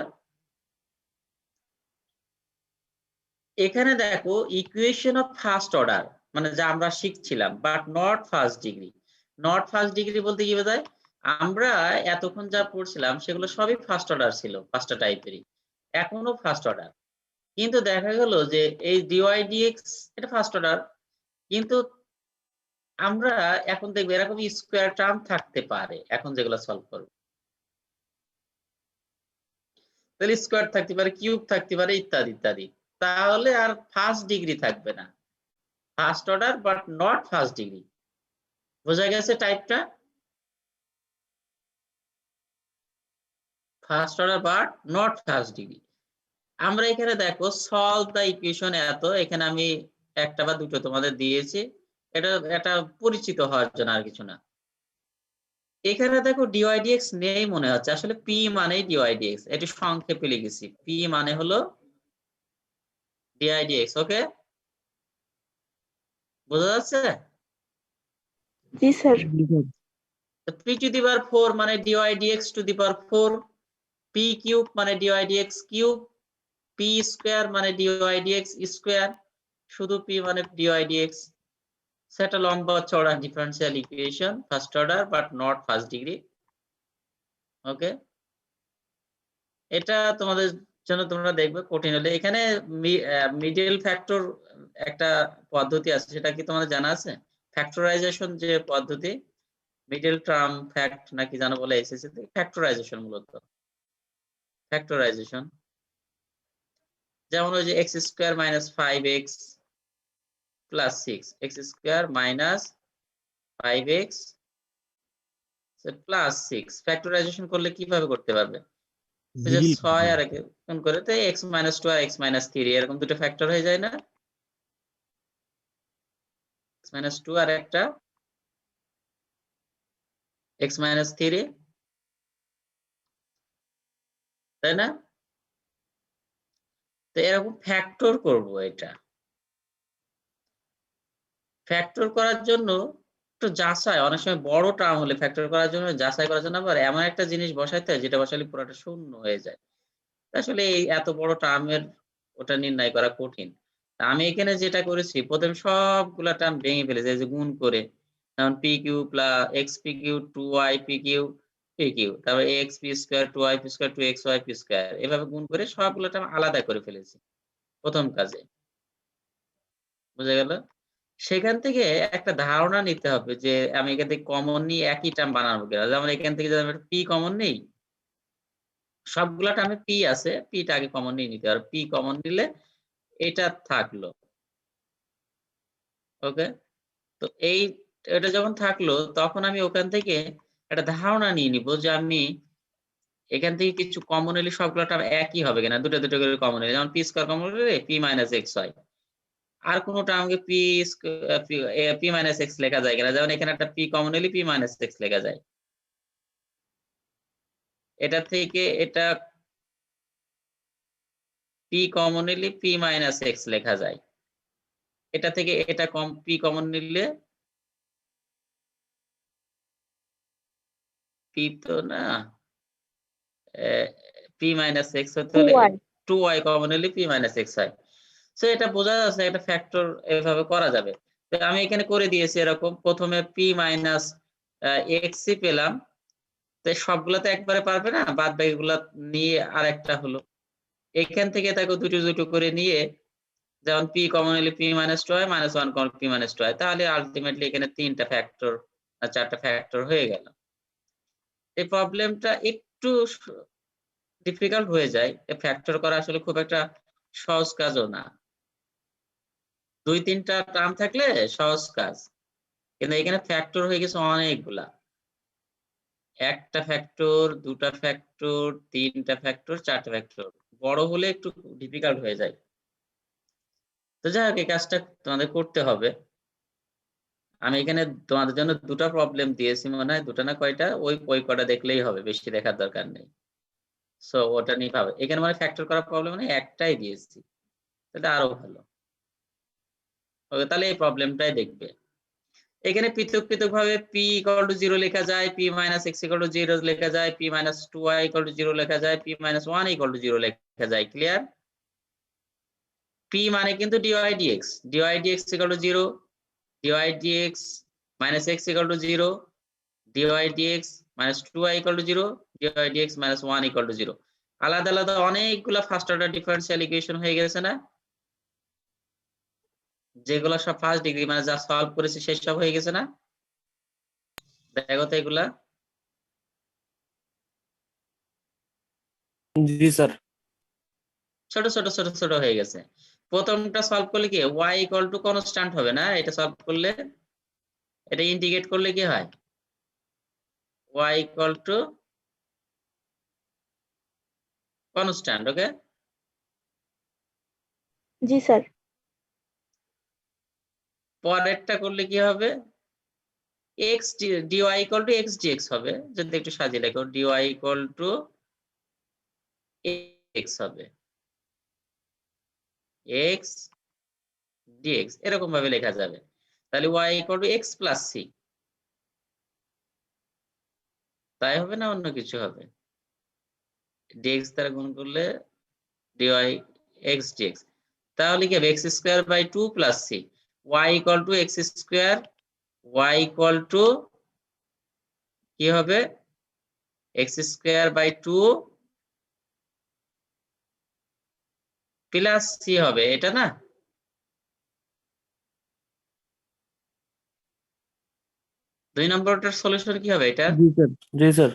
এখানে দেখো ইকুয়েশন অফ ফার্স্ট অর্ডার মানে যা আমরা শিখছিলাম, but not first degree. Not first degree বলতে কি বোঝায়? আমরা এতক্ষণ যা পড়ছিলাম সেগুলো সবই ফার্স্ট অর্ডার ছিল, 5টা টাইপেরই, এখনো ফার্স্ট অর্ডার। কিন্তু দেখা গেল যে এই ডিওয়াই ডিএক্স এটা ফার্স্ট অর্ডার, কিন্তু আমরা এখন দেখবো এরকম স্কোয়ার টার্ম থাকতে পারে এখন যেগুলো সলভ করব। তাহলে স্কোয়ার থাকতে পারে, কিউব থাকতে পারে, ইত্যাদি ইত্যাদি। তাহলে আর ফার্স্ট ডিগ্রি থাকবে না, first order but not first degree. বোঝা গেছে টাইপটা? First order but not first degree. আমরা এখানে দেখো সলভ দ্য ইকুয়েশন এত, এখানে আমি একটা বা দুটো তোমাদের দিয়েছি, এটা পরিচিত হওয়ার জন্য, আর কিছু না। এখানে দেখো ডিওয়াইডিএক্স নেই মনে হচ্ছে, আসলে পি মানে ডিওয়াইডিএক্স, এটি সংক্ষেপে লিখেছি, পি মানে হলো ডিআইডিএক্স। ওকে, বোঝা যাচ্ছে? জি sir. P to the power 4 মানে dy dx to the power 4, p cube মানে ডিওয়াইডিএক্স কিউব, পি স্কোয়ার মানে ডিওয়াইডিএক্স স্কোয়ার, শুধু পি মানে ডিওয়াইডিএক্স। সেটা লম্বা চওড়া differential equation, first order but not first degree. Okay, এটা তোমাদের জন্য তোমরা দেখবে কঠিন হলে। এখানে মিডল ফ্যাক্টর একটা পদ্ধতি আছে, সেটা কি তোমাদের জানা আছে? ফ্যাক্টরাইজেশন যে পদ্ধতি, মিডল টার্ম ফ্যাক্ট নাকি জানো বলে এসেছে, ফ্যাক্টরাইজেশন, মূলত ফ্যাক্টরাইজেশন। যেমন ওই যে x square minus 5x plus 6, x square minus 5x plus 6 factorisation করলে কিভাবে করতে পারবে? যে 6 আর কোন করে তো x মাইনাস 2 আর x মাইনাস 3, এরকম দুটো ফ্যাক্টর হয়ে যায় না? x মাইনাস 2 আর একটা x মাইনাস 3, তাই না? তো এরকম ফ্যাক্টর করব। এটা ফ্যাক্টর করার জন্য একটু যাচাই, অনেক সময় বড় টার্ম হলে ফ্যাক্টর করার জন্য যাচাই করার জন্য আবার এমন একটা জিনিস বসাইতে হয় যেটা বসালে পুরোটা শূন্য হয়ে যায়। আসলে এই এত বড় টার্মের ওটা নির্ণয় করা কঠিন। আমি এখানে যেটা করেছি, প্রথমে সবগুলা টার্ম ভেঙে ফেলেছি, এই যে গুণ করে, যেমন p q plus x p q 2y p q p q, তারপর x p square 2y p square 2xy p square, এভাবে গুণ করে সবগুলো টার্ম আলাদা করে ফেলেছি প্রথম কাজে। বুঝা গেল? সেখান থেকে একটা ধারণা নিতে হবে যে আমি এখান থেকে কমন নিয়ে একই টার্ম বানাবো কিনা। যেমন এখান থেকে যদি আমি পি কমন নেই, সবগুলা টার্মে পি আছে, পিটা আগে কমন নিয়ে নিতে হবে। পি কমন নিলে এটা থাকলো। ওকে, তো এটা যখন থাকলো, তখন আমি ওখান থেকে একটা ধারণা নিয়ে নিব যে আমি এখান থেকে কিছু কমন নিলে সবগুলো টার্ম একই হবে কিনা, দুটো দুটো করে কমন নিলে, যেমন পি স্কয়ার কমন নিলে পি মাইনাস এক্স হয়। আর কোন টার্মকে পি মাইনাস এক্স লেখা যায় কিনা, যেমন এখানে একটা পি কমন নিলে পি মাইনাস এক্স লেখা যায়। এটা থেকে এটা পি কমন নিলে পি মাইনাস এক্স লেখা যায়। এটা থেকে এটা পি কমন নিলে পি তো না, পি মাইনাস এক্স হতে হলে 2y কমন নিলে পি মাইনাস এক্স হয়। সো এটা বোঝা যাচ্ছে একটা ফ্যাক্টর এভাবে করা যাবে। তো আমি এখানে করে দিয়েছি এরকম, প্রথমে পি মাইনাস এক্স পেলাম, তো সবগুলো তো একবারে পারবে না, বাদ বাকিগুলো নিয়ে আরেকটা হলো। এখান থেকে তাকে দুটো দুটো করে নিয়ে, যেমন পি কমন নিলে P minus 2y minus 1 common P minus 2y, তাহলে আলটিমেটলি এখানে তিনটা ফ্যাক্টর আর চারটা ফ্যাক্টর হয়ে গেল। এই প্রবলেমটা একটু ডিফিকাল্ট হয়ে যায়, ফ্যাক্টর করা আসলে খুব একটা সহজ কাজও না। 2-3টা টার্ম থাকলে সহজ কাজ, কিন্তু এখানে ফ্যাক্টর হয়ে গেছে অনেকগুলা, একটা ফ্যাক্টর, দুটা ফ্যাক্টর, তিনটা ফ্যাক্টর, চারটা ফ্যাক্টর, বড় হলে একটু ডিফিকাল্ট হয়ে যায়। তো যাই হোক, এই কাজটা তোমাদের করতে হবে। আমি এখানে তোমাদের জন্য দুটা প্রবলেম দিয়েছি মনে হয়, দুটা না কয়টা, ওই কয়টা দেখলেই হবে, বেশি দেখার দরকার নেই। সো ওটা নিয়ে পাবে। এখানে মানে ফ্যাক্টর করা প্রবলেম মানে একটাই দিয়েছি, এটা আরো ভালো। ওকে, তাহলে এই প্রবলেমটাই দেখবে। এখানে পৃথক পৃথক ভাবে p = 0 লেখা যায়, p - x = 0 লেখা যায়, p - 2y = 0 লেখা যায়, p - 1 = 0 লেখা যায়। ক্লিয়ার? p মানে কিন্তু dydx, dydx = 0, dydx - x = 0, dydx - 2y = 0, dydx - 1 = 0। আলাদা আলাদা অনেকগুলা ফার্স্ট অর্ডার ডিফারেনশিয়াল ইকুয়েশন হয়ে গেছে না, যেগুলো সব ফার্স্ট ডিগ্রি, মানে যা সলভ করেছে সেই সব হয়ে গেছে না? দেখো তো এগুলা। জি স্যার। ছোট ছোট ছোট ছোট হয়ে গেছে। প্রথমটা সলভ করলে কি y ইকুয়াল টু কনস্ট্যান্ট হবে না, এটা সলভ করলে, এটা ইন্টিগ্রেট করলে কি হয়, y equal to constant. Okay, G sir. পরেরটা করলে কি হবে, x dy equal to x dx হবে, যদি একটু সাজিয়ে লেখো dy ইকুয়াল টু x হবে, x dx এরকম ভাবে লেখা যাবে। তাহলে y equal to x plus c, তাই হবে না অন্য কিছু হবে, dx দ্বারা গুণ করলে dy x dx, তাহলে কি হবে x square by 2 plus c, y equal to x square, y equal to কি হবে x square by 2 plus c হবে, এটা না? দুই নম্বরটার সলিউশন কি হবে এটা? জি স্যার, জি স্যার।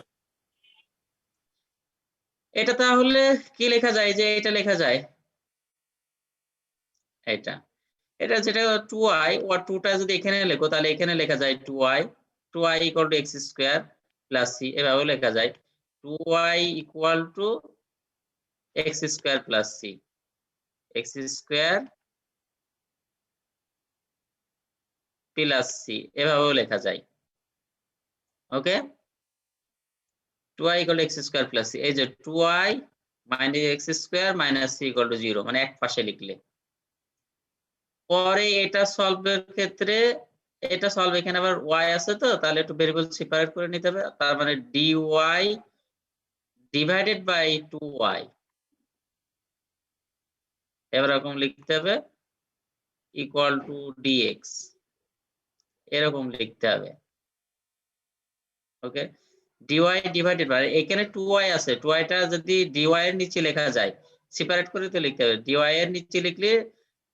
এটা তাহলে কি লেখা যায়, যে এটা লেখা যায় এটা, এটা যেটা 2i ও 2টা যদি এখানে লেখো তাহলে এখানে লেখা যায় 2i equal to x square plus c, এভাবেও লেখা যায় 2i equal to x square plus c, x square plus c, এভাবেও লেখা যায়। ওকে, 2i equal to x square plus c, এই যে 2i minus x square minus c equal to 0, মানে এক পাশে লিখলে। পরে এটা সলভের ক্ষেত্রে, এটা সলভ, এখানে আবার y আছে তো, তাহলে একটু ভেরিয়েবল সেপারেট করে নিতে হবে, তার মানে dy ডিভাইডেড বাই 2y, এবার এরকম লিখতে হবে ইকুয়াল টু dx, এরকম লিখতে হবে। ওকে, dy ডিভাইডেড বাই, এখানে 2y আছে, 2y টা যদি dy এর নিচে লেখা যায়, সেপারেট করে তো লিখতে হবে, dy এর নিচে লিখলে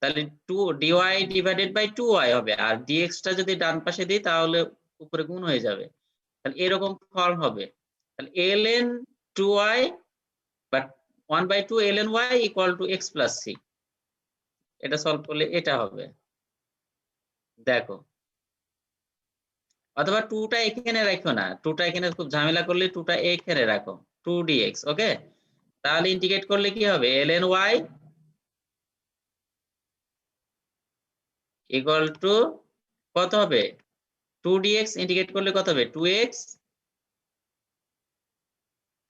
তাহলে 2 dy ডিভাইডেড বাই 2y হবে, আর dx টা যদি ডান পাশে দিই তাহলে উপরে গুণ হয়ে যাবে, তাহলে এরকম ফর্ম হবে। তাহলে ln 2y but 1/2 ln y equal to x plus c, এটা সলভ করলে এটা হবে, দেখো। অথবা 2টা এখানে রাখো না, 2টা এখানে খুব ঝামেলা করলে 2টা এখানে রাখো, 2 dx। ওকে, তাহলে ইন্টিগ্রেট করলে কি হবে, ln y ইকুয়াল টু কত হবে, 2 dx, ইন্টিগ্রেট করলে কত হবে 2x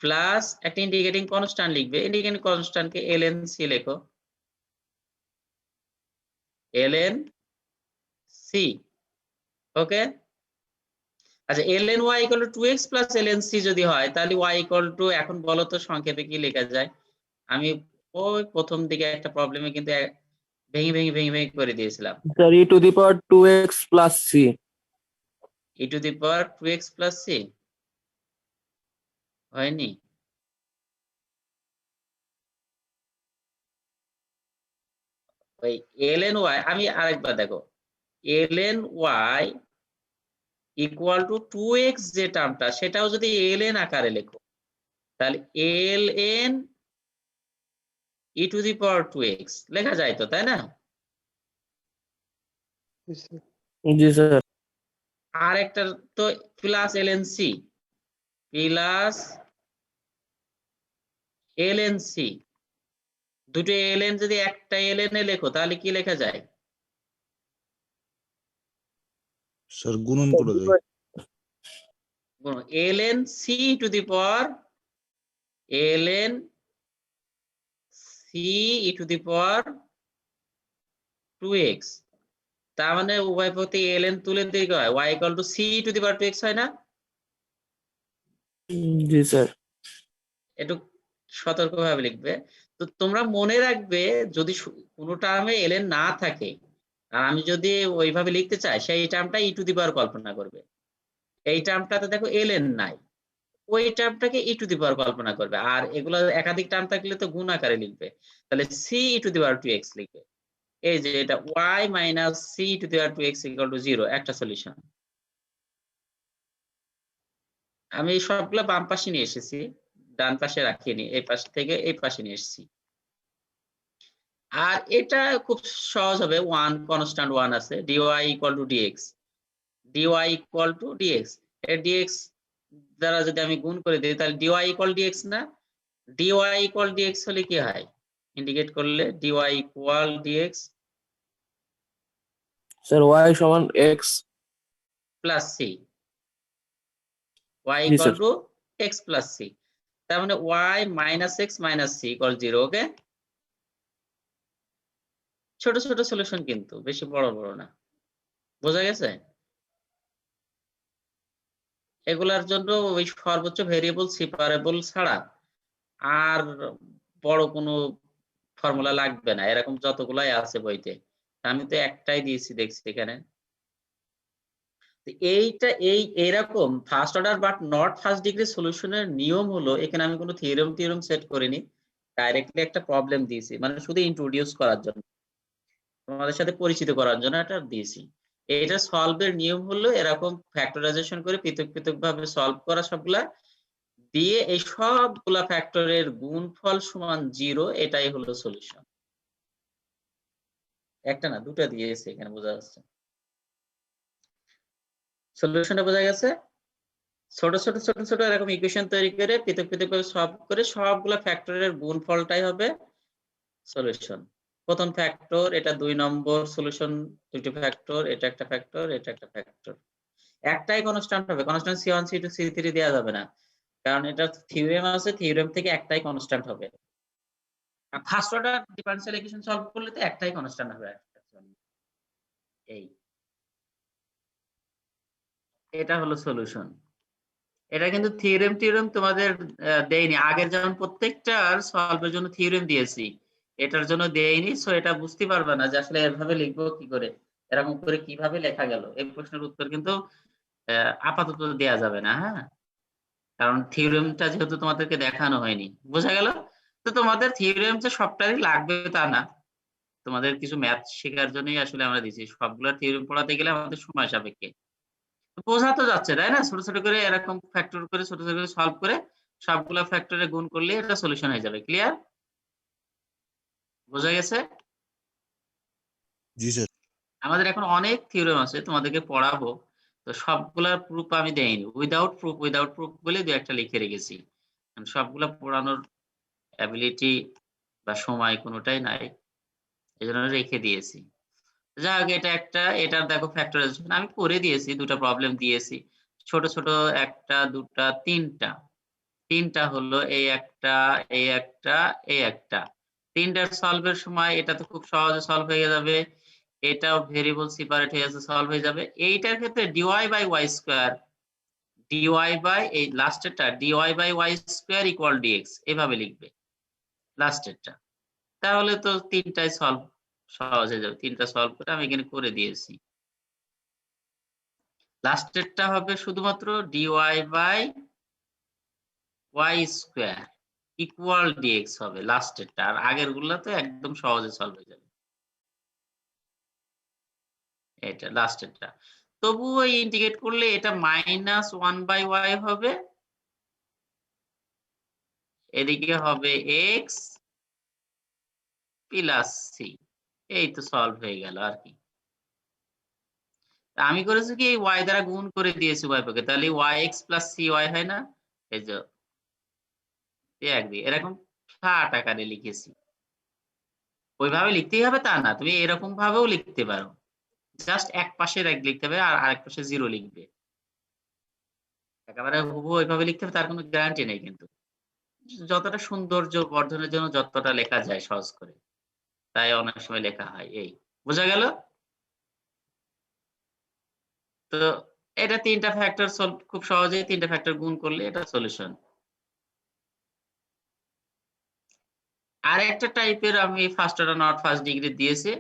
প্লাস একটা ইন্টিগ্রেটিং কনস্ট্যান্ট লিখবে, ইন্টিগ্রেটিং কনস্ট্যান্টকে ln c লেখো, ln c। ওকে, আচ্ছা ln y equal two 2x plus ln c যদি হয় তাহলে y ইকুয়াল টু, এখন বলো তো সংক্ষেপে কি লেখা যায়? আমি ওই প্রথম দিকে একটা প্রবলেমে কিন্তু ভেঙে ভেঙে ভেঙে ভেঙে করে দিয়েছিলাম, sir e to the power 2x plus c। e to the power 2x plus c হয়নি? ওই ln y, আমি আরেকবার দেখো, ln y equal two 2x যে টার্মটা, সেটাও যদি ln আকারে লেখো তাহলে ln e to the power 2x লেখা যায় তো, তাই না? জি স্যার। আর একটা তো plus ln c, plus ln c, দুটো ln যদি একটা ln এ লেখো তাহলে কি লেখা যায়? স্যার গুণন করে দেয়। ln c two the power ln c e to the power 2x, তার মানে উভয় পক্ষে ln তুলে দিলে কি হয়, y equal two c two the power 2x হয় না? জি স্যার। একটু সতর্কভাবে লিখবে। তো তোমরা মনে রাখবে, যদি কোনো টার্মে ln না থাকে আর আমি যদি ওইভাবে লিখতে চাই, সেই টার্মটা e টু দি পাওয়ার কল্পনা করবে, এই টার্মটাতে দেখো ln নাই, ওই টার্মটাকে e টু দি পাওয়ার কল্পনা করবে, আর এগুলো একাধিক টার্ম থাকলে তো গুণ আকারে লিখবে, তাহলে c e to the power 2x লিখবে। এই যে এটা y minus c two the power 2x equal to 0, একটা সলিউশন। আমি সবগুলো বাম পাশে নিয়ে এসেছি, ডান পাশে রাখিনি, এই পাশ থেকে এই পাশে নিয়ে এসেছি। আর এটা খুব সহজ হবে, 1 কনস্ট্যান্ট 1 আছে, dy equal to dx, dy equal to dx, এই dx দ্বারা যদি আমি গুণ করে দিই তাহলে dy ইকুয়াল dx না, dy ইকুয়াল dx হলে কি হয়, ইন্ডিকেট করলে dy equal dx sir y সমান x প্লাস c, y জি equal sir to x plus c, তার মানে y minus x minus c equal 0। Okay, ছোট ছোট সলিউশন কিন্তু, বেশি বড় বড় না, বোঝা গেছে? এগুলার জন্য ওই সর্বোচ্চ ভেরিয়েবল সেপারেবল ছাড়া আর বড় কোনো ফর্মুলা লাগবে না, এরকম যতগুলাই আছে বইতে। আমি তো একটাই দিয়েছি দেখছি এখানে। তো এইটা এইরকম first order but not first degree সলিউশনের নিয়ম হলো, এখানে আমি কোনো থিওরেম সেট করিনি, ডাইরেক্টলি একটা প্রবলেম দিয়েছি, মানে শুধু ইন্ট্রোডিউস করার জন্য, তোমাদের সাথে পরিচিত করার জন্য এটা দিয়েছি। এটা সলভের নিয়ম হলো এরকম ফ্যাক্টরাইজেশন করে পৃথক পৃথক ভাবে সলভ করা, সবগুলা দিয়ে এই সবগুলা ফ্যাক্টরের গুণফল সমান 0, এটাই হলো সলিউশন। একটা না, দুটা দিয়েছে এখানে, বোঝা যাচ্ছে সলিউশনটা, বোঝা গেছে? ছোট ছোট ছোট ছোট এরকম ইকুয়েশন তৈরি করে পৃথক পৃথক ভাবে সলভ করে সবগুলা ফ্যাক্টরের গুণফলটাই হবে সলিউশন। প্রথম ফ্যাক্টর, এটা 2 নম্বর সলিউশন, দুটো ফ্যাক্টর, এটা একটা ফ্যাক্টর, এটা একটা ফ্যাক্টর, একটাই কনস্ট্যান্ট হবে, কনস্ট্যান্ট C1 C2 C3 দেওয়া যাবে না, কারণ এটা থিওরেম আছে, থিওরেম থেকে একটাই কনস্ট্যান্ট হবে। আর first order differential equation solve করলে তো একটাই কনস্ট্যান্ট হবে। এই এটা হলো সলিউশন। এটা কিন্তু থিওরেম তোমাদের দেয়নি, আগের যেমন প্রত্যেকটার সলভের জন্য থিওরেম দিয়েছি, এটার জন্য দেয়নি, সো এটা বুঝতে পারবে না যে আসলে এভাবে লিখবো কি করে, এরকম করে কিভাবে লেখা গেল। এই প্রশ্নের উত্তর কিন্তু আপাতত দেয়া যাবে না, হ্যাঁ, কারণ থিওরেমটা যেহেতু তোমাদেরকে দেখানো হয়নি। বোঝা গেল? তো তোমাদের থিওরেম যে সবটাই লাগবে তা না, তোমাদের কিছু ম্যাথ শেখার জন্যই আসলে আমরা দিচ্ছি, সবগুলা থিওরেম পড়াতে গেলে আমাদের সময় সাপেক্ষে। বোঝা তো যাচ্ছে তাই না? ছোট ছোট করে এরকম ফ্যাক্টর করে ছোট ছোট করে সলভ করে সবগুলা ফ্যাক্টরে গুণ করলে এটা সলিউশন হয়ে যাবে। ক্লিয়ার? বোঝা গেছে? জি স্যার। আমাদের এখন অনেক থিওরেম আছে, তোমাদেরকে পড়াবো, তো সবগুলার প্রুফ আমি দেইনি, উইদাউট প্রুফ বলে দু একটা লিখে রেখেছি, কারণ সবগুলা পড়ানোর অ্যাবিলিটি বা সময় কোনোটাই নাই, এজন্য রেখে দিয়েছি। যাই হোক, এটা একটা, এটার দেখো ফ্যাক্টরাইজেশন আমি করে দিয়েছি, দুটো প্রবলেম দিয়েছি, ছোট ছোট, একটা দুটা তিনটা হলো, এই একটা, এই একটা, এই একটা, তিনটার সলভের সময় এটা তো খুব সহজে সলভ হয়ে যাবে, এটাও ভেরিয়েবল সেপারেট হয়ে আছে, সলভ হয়ে যাবে। এইটার ক্ষেত্রে dy by y square, dy by এই লাস্টেরটা dy by y square equal dx, এভাবে লিখবে লাস্টেরটা, তাহলে তো তিনটাই সলভ সহজ হয়ে যাবে। তিনটা সলভ করে আমি এখানে করে দিয়েছি। লাস্টেরটা হবে শুধুমাত্র dy by y square equal dx হবে লাস্টেরটা, আর আগের গুলা তো একদম সহজে সলভ হয়ে যাবে। এটা লাস্টেরটা, তবুও ইন্টিগ্রেট করলে এটা মাইনাস 1 বাই y হবে, এদিকে হবে x প্লাস c, এই তো সলভ হয়ে গেল আর কি। আমি করেছি কি, এই y দ্বারা গুণ করে দিয়েছি y পক্ষে, তাহলে yx প্লাস cy হয় না, এই যে এরকম ফ্ল্যাট আকারে লিখেছি। ওইভাবে লিখতেই হবে তা না, তুমি এরকম ভাবেও লিখতে পারো, জাস্ট এক পাশে লিখতে হবে আর আরেক পাশে 0 লিখবে, একেবারে হুবহু ওইভাবে লিখতে হবে তার কোনো গ্যারান্টি নেই, কিন্তু যতটা সৌন্দর্য বর্ধনের জন্য যতটা লেখা যায় সহজ করে, তাই অনেক সময় লেখা হয়। এই বোঝা গেল? তো এটা তিনটা ফ্যাক্টর সলভ, খুব সহজেই তিনটা ফ্যাক্টর গুণ করলে এটা সলিউশন। আর একটা টাইপের আমি first order not first degree দিয়েছি,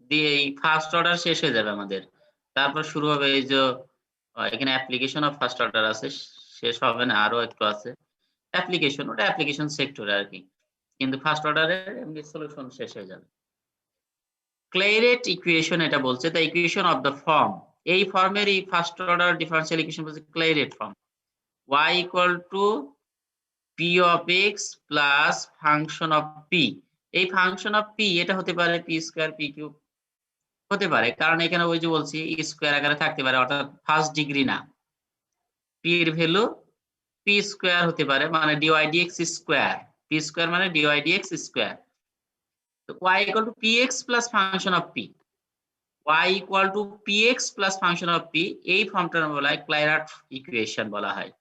দিয়ে এই ফার্স্ট অর্ডার শেষ হয়ে যাবে আমাদের, তারপর শুরু হবে এই যে এখানে অ্যাপ্লিকেশন অফ ফার্স্ট অর্ডার আছে, শেষ হবে না, আরো একটু আছে অ্যাপ্লিকেশন, ওটা অ্যাপ্লিকেশন সেক্টরে আর কি, কিন্তু ফার্স্ট অর্ডারের এমনি সলিউশন শেষ হয়ে যাবে। ক্লেরেট ইকুয়েশন এটা বলছে, the equation of the form, এই ফর্মের এই ফার্স্ট অর্ডার ডিফারেনশিয়াল ইকুয়েশন বলছে Clairaut form, y equal to p of x plus function of p এই ফাংশন অফ পি এটা হতে পারে পি স্কয়ার পি কিউব হতে পারে, কারণ এখানে ওই যে বলছি স্কয়ার আকারে থাকতে পারে, অর্থাৎ ফার্স্ট ডিগ্রি না। পি এর ভ্যালু পি স্কয়ার হতে পারে, মানে D Y D X square. P square মানে ডিওয়াই ডিএক্স স্কয়ার। তো y equal to px plus function of p, y equal to px plus function of p, এই ফর্মটার বলা হয় ক্লাইরাট ইকুয়েশন বলা হয়।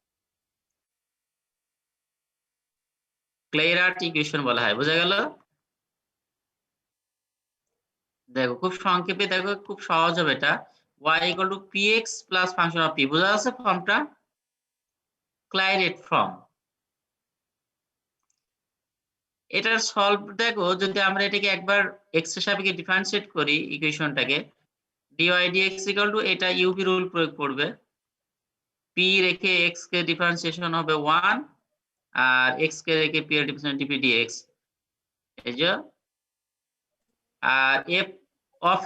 ক্লাইরাট ইকুয়েশন বলা হয়, বোঝা গেল? দেখো খুব সংক্ষেপে, দেখো খুব সহজ হবে এটা। y equal to px plus function of p, বোঝা যাচ্ছে ফর্মটা? ক্লাইরেট ফর্ম। এটার সলভ দেখো, যদি আমরা এটাকে একবার x এর সাপেক্ষে ডিফারেন্সিয়েট করি ইকুয়েশনটাকে, dy dx ইকুয়াল টু এটা ইউভি রুল প্রয়োগ করবে, p রেখে x কে ডিফারেন্সিয়েশন হবে 1 আর x কে রেখে p এর ডিফারেন্সিয়েশন dp dx, এই যে। আর f অফ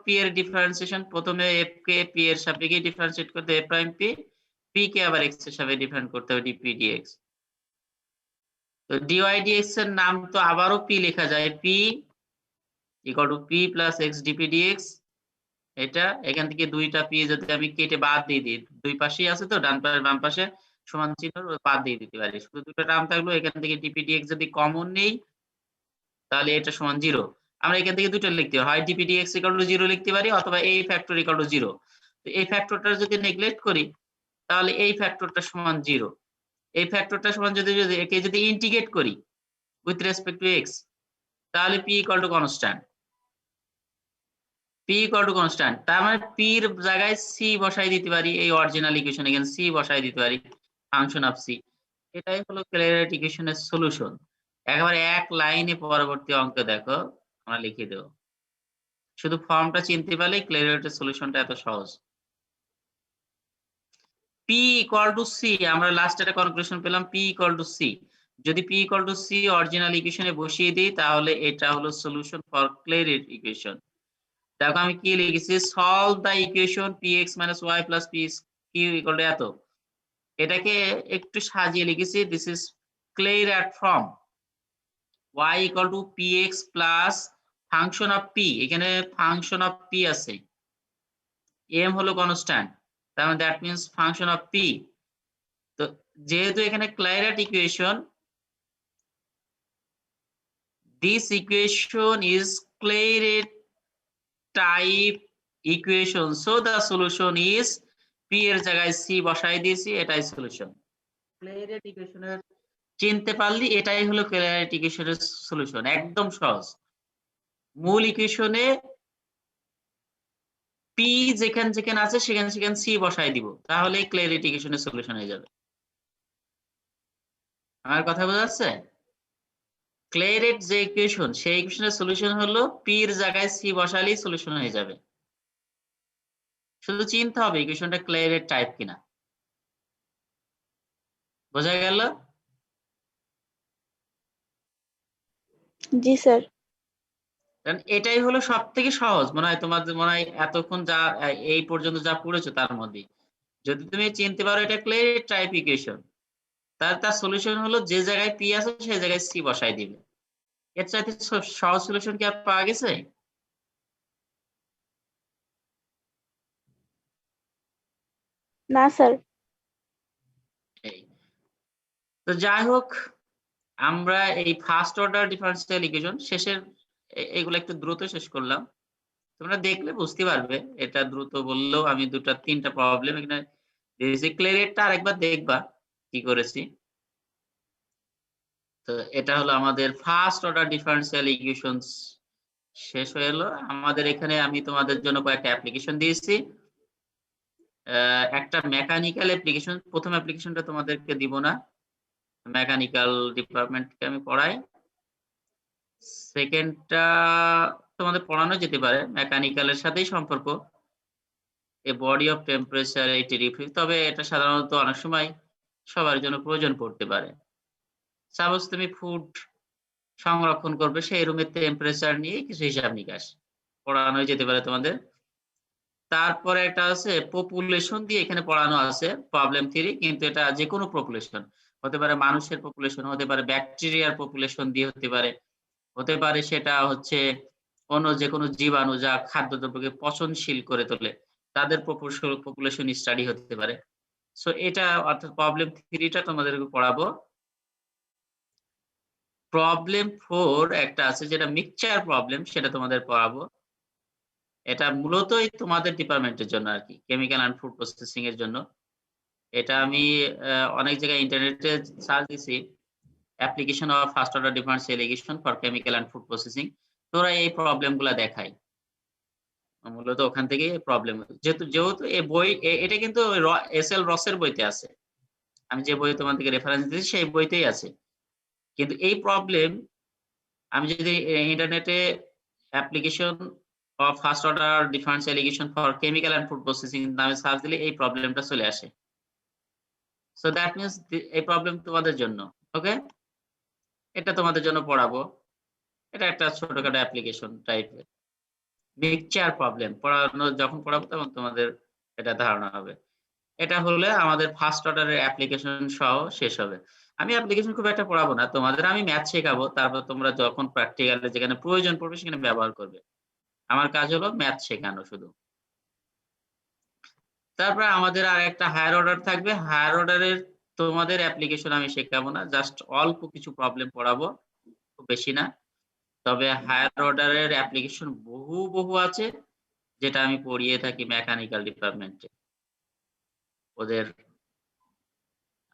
p এর ডিফারেন্সিয়েশন প্রথমে f কে p এর সাপেক্ষে ডিফারেন্সিয়েট করতে f প্রাইম p কে আবার x এর সাপেক্ষে ডিফারেন্ট করতে হবে dp dx। তো dy dx এর নাম তো আবারও p লেখা যায়, p equal to p plus x dp dx। এটা এখান থেকে দুইটা p যদি আমি কেটে বাদ দিয়ে দিই, দুই পাশেই আছে তো, ডান পাশে বাম পাশে সমান চিহ্ন, বাদ দিয়ে দিতে পারি, শুধু দুটো টার্ম থাকলো। এখান থেকে dp dx যদি কমন নেই তাহলে এটা সমান 0। আমরা এখান থেকে দুটো লিখতে পারি, হয় dp dx ইকুয়াল টু 0 লিখতে পারি, অথবা এই ফ্যাক্টর ইকুয়াল টু 0। তো এই ফ্যাক্টরটা যদি নেগলেক্ট করি তাহলে এই ফ্যাক্টরটা সমান 0। এই ফ্যাক্টরটা সমান যদি একে যদি ইন্টিগ্রেট করি উইথ রেসপেক্ট টু x, তাহলে p equal to constant. p equal to constant, তার মানে p এর জায়গায় c বসাই দিতে পারি, এই অরিজিনাল ইকুয়েশন এখানে c বসাই দিতে পারি, ফাংশন অফ c। এটাই হলো ক্লাইরাট ইকুয়েশনের সলিউশন। একেবারে এক লাইনে পরবর্তী অঙ্ক দেখো আমরা লিখে দেব, শুধু ফর্মটা চিনতে পারলেই ক্লাইরাটের সলিউশনটা এত সহজ। p ইকুয়াল টু c, আমরা লাস্ট একটা কনক্লুশন পেলাম p ইকুয়াল টু c। যদি p equal to c original ইকুয়েশনে বসিয়ে দিই তাহলে এটা হলো সলিউশন ফর ক্লাইরাট ইকুয়েশন। দেখো আমি কি লিখেছি, solve the equation px minus y plus pq equal to এত। এটাকে একটু সাজিয়ে লিখেছি, this is Clairaut form. y equal to px plus function of p, এখানে ফাংশন অফ p আছে, m হলো কনস্ট্যান্ট, তার মানে that means function of p। তো যেহেতু এখানে Clairaut equation, this equation is Clairaut type equation, so the solution is p এর জায়গায় c বসাই দিয়েছি, এটাই সলিউশন। ক্লাইরাট ইকুয়েশনের চিনতে পারলি এটাই হলো ক্লাইরাট ইকুয়েশনের সলিউশন, একদম সহজ। মূল ইকুয়েশনে p যেখানে যেখানে আছে সেখানে সেখানে c বসাই দিব, তাহলে ক্লাইরাট ইকুয়েশনের সলিউশন হয়ে যাবে। আমার কথা বোঝা যাচ্ছে? ক্লাইরাট যে ইকুয়েশন, সেই ইকুয়েশনের সলিউশন হলো p এর জায়গায় c বসালেই সলিউশন হয়ে যাবে। শুধু চিনতে হবে ইকুয়েশনটা ক্লাইরাট টাইপ কিনা, বোঝা গেল? জি স্যার। কারণ এটাই হলো সব থেকে সহজ, মনে হয় তোমাদের মনে হয় এতক্ষণ যা এই পর্যন্ত যা পড়েছো তার মধ্যে, যদি তুমি চিনতে পারো এটা ক্লাইরাট টাইপ ইকুয়েশন, তার সলিউশন হলো যে জায়গায় p আছে সেই জায়গায় c বসাই দিবে। এর চাইতে সহজ সলিউশন কি আর পাওয়া গেছে? না স্যার। এই তো যাই হোক, আমরা এই ফার্স্ট অর্ডার ডিফারেন্সিয়াল ইকুয়েশন শেষের এগুলো একটু দ্রুত শেষ করলাম। তোমরা দেখলে বুঝতে পারবে, এটা দ্রুত বললেও আমি দুটা তিনটা প্রবলেম এখানে দিয়েছি। ক্লাইরাটটা আরেকবার দেখবা কি করেছি। তো এটা হলো আমাদের ফার্স্ট অর্ডার ডিফারেন্সিয়াল ইকুয়েশনস শেষ হয়ে এলো। আমাদের এখানে আমি তোমাদের জন্য কয়েকটা অ্যাপ্লিকেশন দিয়েছি, একটা মেকানিক্যাল অ্যাপ্লিকেশন। প্রথম অ্যাপ্লিকেশনটা তোমাদেরকে দিব না, মেকানিক্যাল ডিপার্টমেন্টকে আমি পড়াই। সেকেন্ডটা তোমাদের পড়ানো যেতে পারে, মেকানিক্যালের সাথেই সম্পর্ক, a body of temperature eighty refill, তবে এটা সাধারণত অনেক সময় সবার জন্য প্রয়োজন পড়তে পারে। সাপোজ তুমি ফুড সংরক্ষণ করবে, সেই রুমের টেম্পারেচার নিয়ে কিছু হিসাব নিকাশ পড়ানো যেতে পারে তোমাদের। তারপরে একটা আছে পপুলেশন দিয়ে, এখানে পড়ানো আছে প্রবলেম থিওরি, কিন্তু এটা যে কোনো পপুলেশন হতে পারে, মানুষের পপুলেশন হতে পারে, ব্যাকটেরিয়ার পপুলেশন দিয়ে হতে পারে, হতে পারে সেটা হচ্ছে অন্য যে কোনো জীবাণু যা খাদ্যদ্রব্যকে পচনশীল করে তোলে, তাদের পপুলেশন স্টাডি হতে পারে। সো এটা অর্থাৎ প্রবলেম 3 টা তোমাদেরকে পড়াবো। প্রবলেম 4 একটা আছে যেটা মিক্সচার প্রবলেম, সেটা তোমাদের পড়াবো। এটা মূলতই তোমাদের ডিপার্টমেন্টের জন্য আরকি, কেমিক্যাল অ্যান্ড ফুড প্রসেসিং এর জন্য। এটা আমি অনেক জায়গায় ইন্টারনেটে সার্চ দিছি, application of first order differential equation for chemical and food processing. তো ওরা এই প্রবলেম গুলা দেখায়। মূলত ওখান থেকেই প্রবলেম, যেহেতু এই বই এটা কিন্তু এস.এল. রসের বইতে আছে। আমি যে বই তোমাদেরকে রেফারেন্স দিয়েছি সেই বইতেই আছে। কিন্তু এই প্রবলেম আমি যদি ইন্টারনেটে application of first order differential equation for chemical and food processing নামে সার্চ দিলে এই প্রবলেমটা চলে আসে। সো দ্যাট মিনস এই প্রবলেম তোমাদের জন্য। ওকে, এটা তোমাদের জন্য পড়াবো। এটা একটা ছোটখাটো অ্যাপ্লিকেশন টাইপের মিক্সচার প্রবলেম। যখন পড়াবো তখন তোমাদের এটা ধারণা হবে। এটা হলে আমাদের ফার্স্ট অর্ডারের অ্যাপ্লিকেশন সহ শেষ হবে। আমি অ্যাপ্লিকেশন খুব একটা পড়াবো না, তোমাদের আমি ম্যাথ শেখাবো। তারপর তোমরা যখন প্র্যাকটিক্যালে যেখানে প্রয়োজন পড়বে সেখানে ব্যবহার করবে। আমার কাজ হলো ম্যাথ শেখানো শুধু। তারপরে আমাদের আরেকটা হায়ার অর্ডার থাকবে। হায়ার অর্ডারের তোমাদের অ্যাপ্লিকেশন আমি শেখাবো না, জাস্ট অল্প কিছু প্রবলেম পড়াবো, খুব বেশি না। তবে হায়ার অর্ডারের অ্যাপ্লিকেশন বহু আছে, যেটা আমি পড়িয়ে থাকি মেকানিক্যাল ডিপার্টমেন্টে। ওদের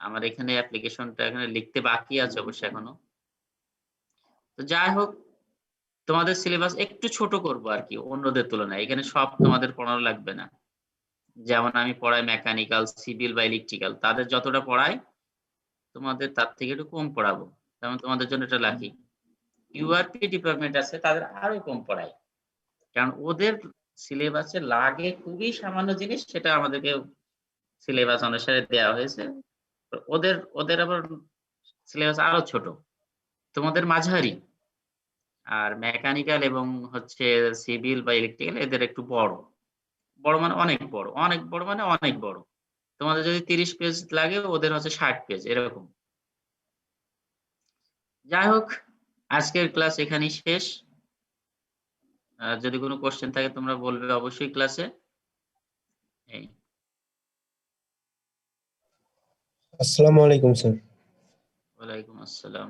আমার এখানে অ্যাপ্লিকেশনটা এখানে লিখতে বাকি আছে অবশ্য এখনো। তো যাই হোক, তোমাদের সিলেবাস একটু ছোট করবো আরকি অন্যদের তুলনায়। এখানে সব তোমাদের পড়ানো লাগবে না। যেমন আমি পড়াই মেকানিক্যাল, সিভিল বা ইলেকট্রিক্যাল, তাদের যতটা পড়াই তোমাদের তার থেকে একটু কম পড়াবো। যেমন তোমাদের জন্য এটা লাকি। ইউআরপি ডিপার্টমেন্ট আছে, তাদের আরো কম পড়াই। কারণ ওদের সিলেবাসে লাগে খুবই সামান্য জিনিস, সেটা আমাদেরকে সিলেবাস অনুসারে দেওয়া হয়েছে। ওদের আবার সিলেবাস আরো ছোট, তোমাদের মাঝারি। আর মেকানিক্যাল এবং হচ্ছে সিভিল বা ইলেকট্রিক্যাল এদের একটু বড়। বড় মানে অনেক বড়, অনেক বড় মানে অনেক বড়। তোমাদের যদি 30 পেজ লাগে, ওদের হচ্ছে 60 পেজ এরকম। যাই হোক, আজকের ক্লাস এখানেই শেষ। যদি কোনো কোশ্চেন থাকে তোমরা বলবে অবশ্যই ক্লাসে। এই, আসসালামু আলাইকুম স্যার। ওয়ালাইকুম আসসালাম।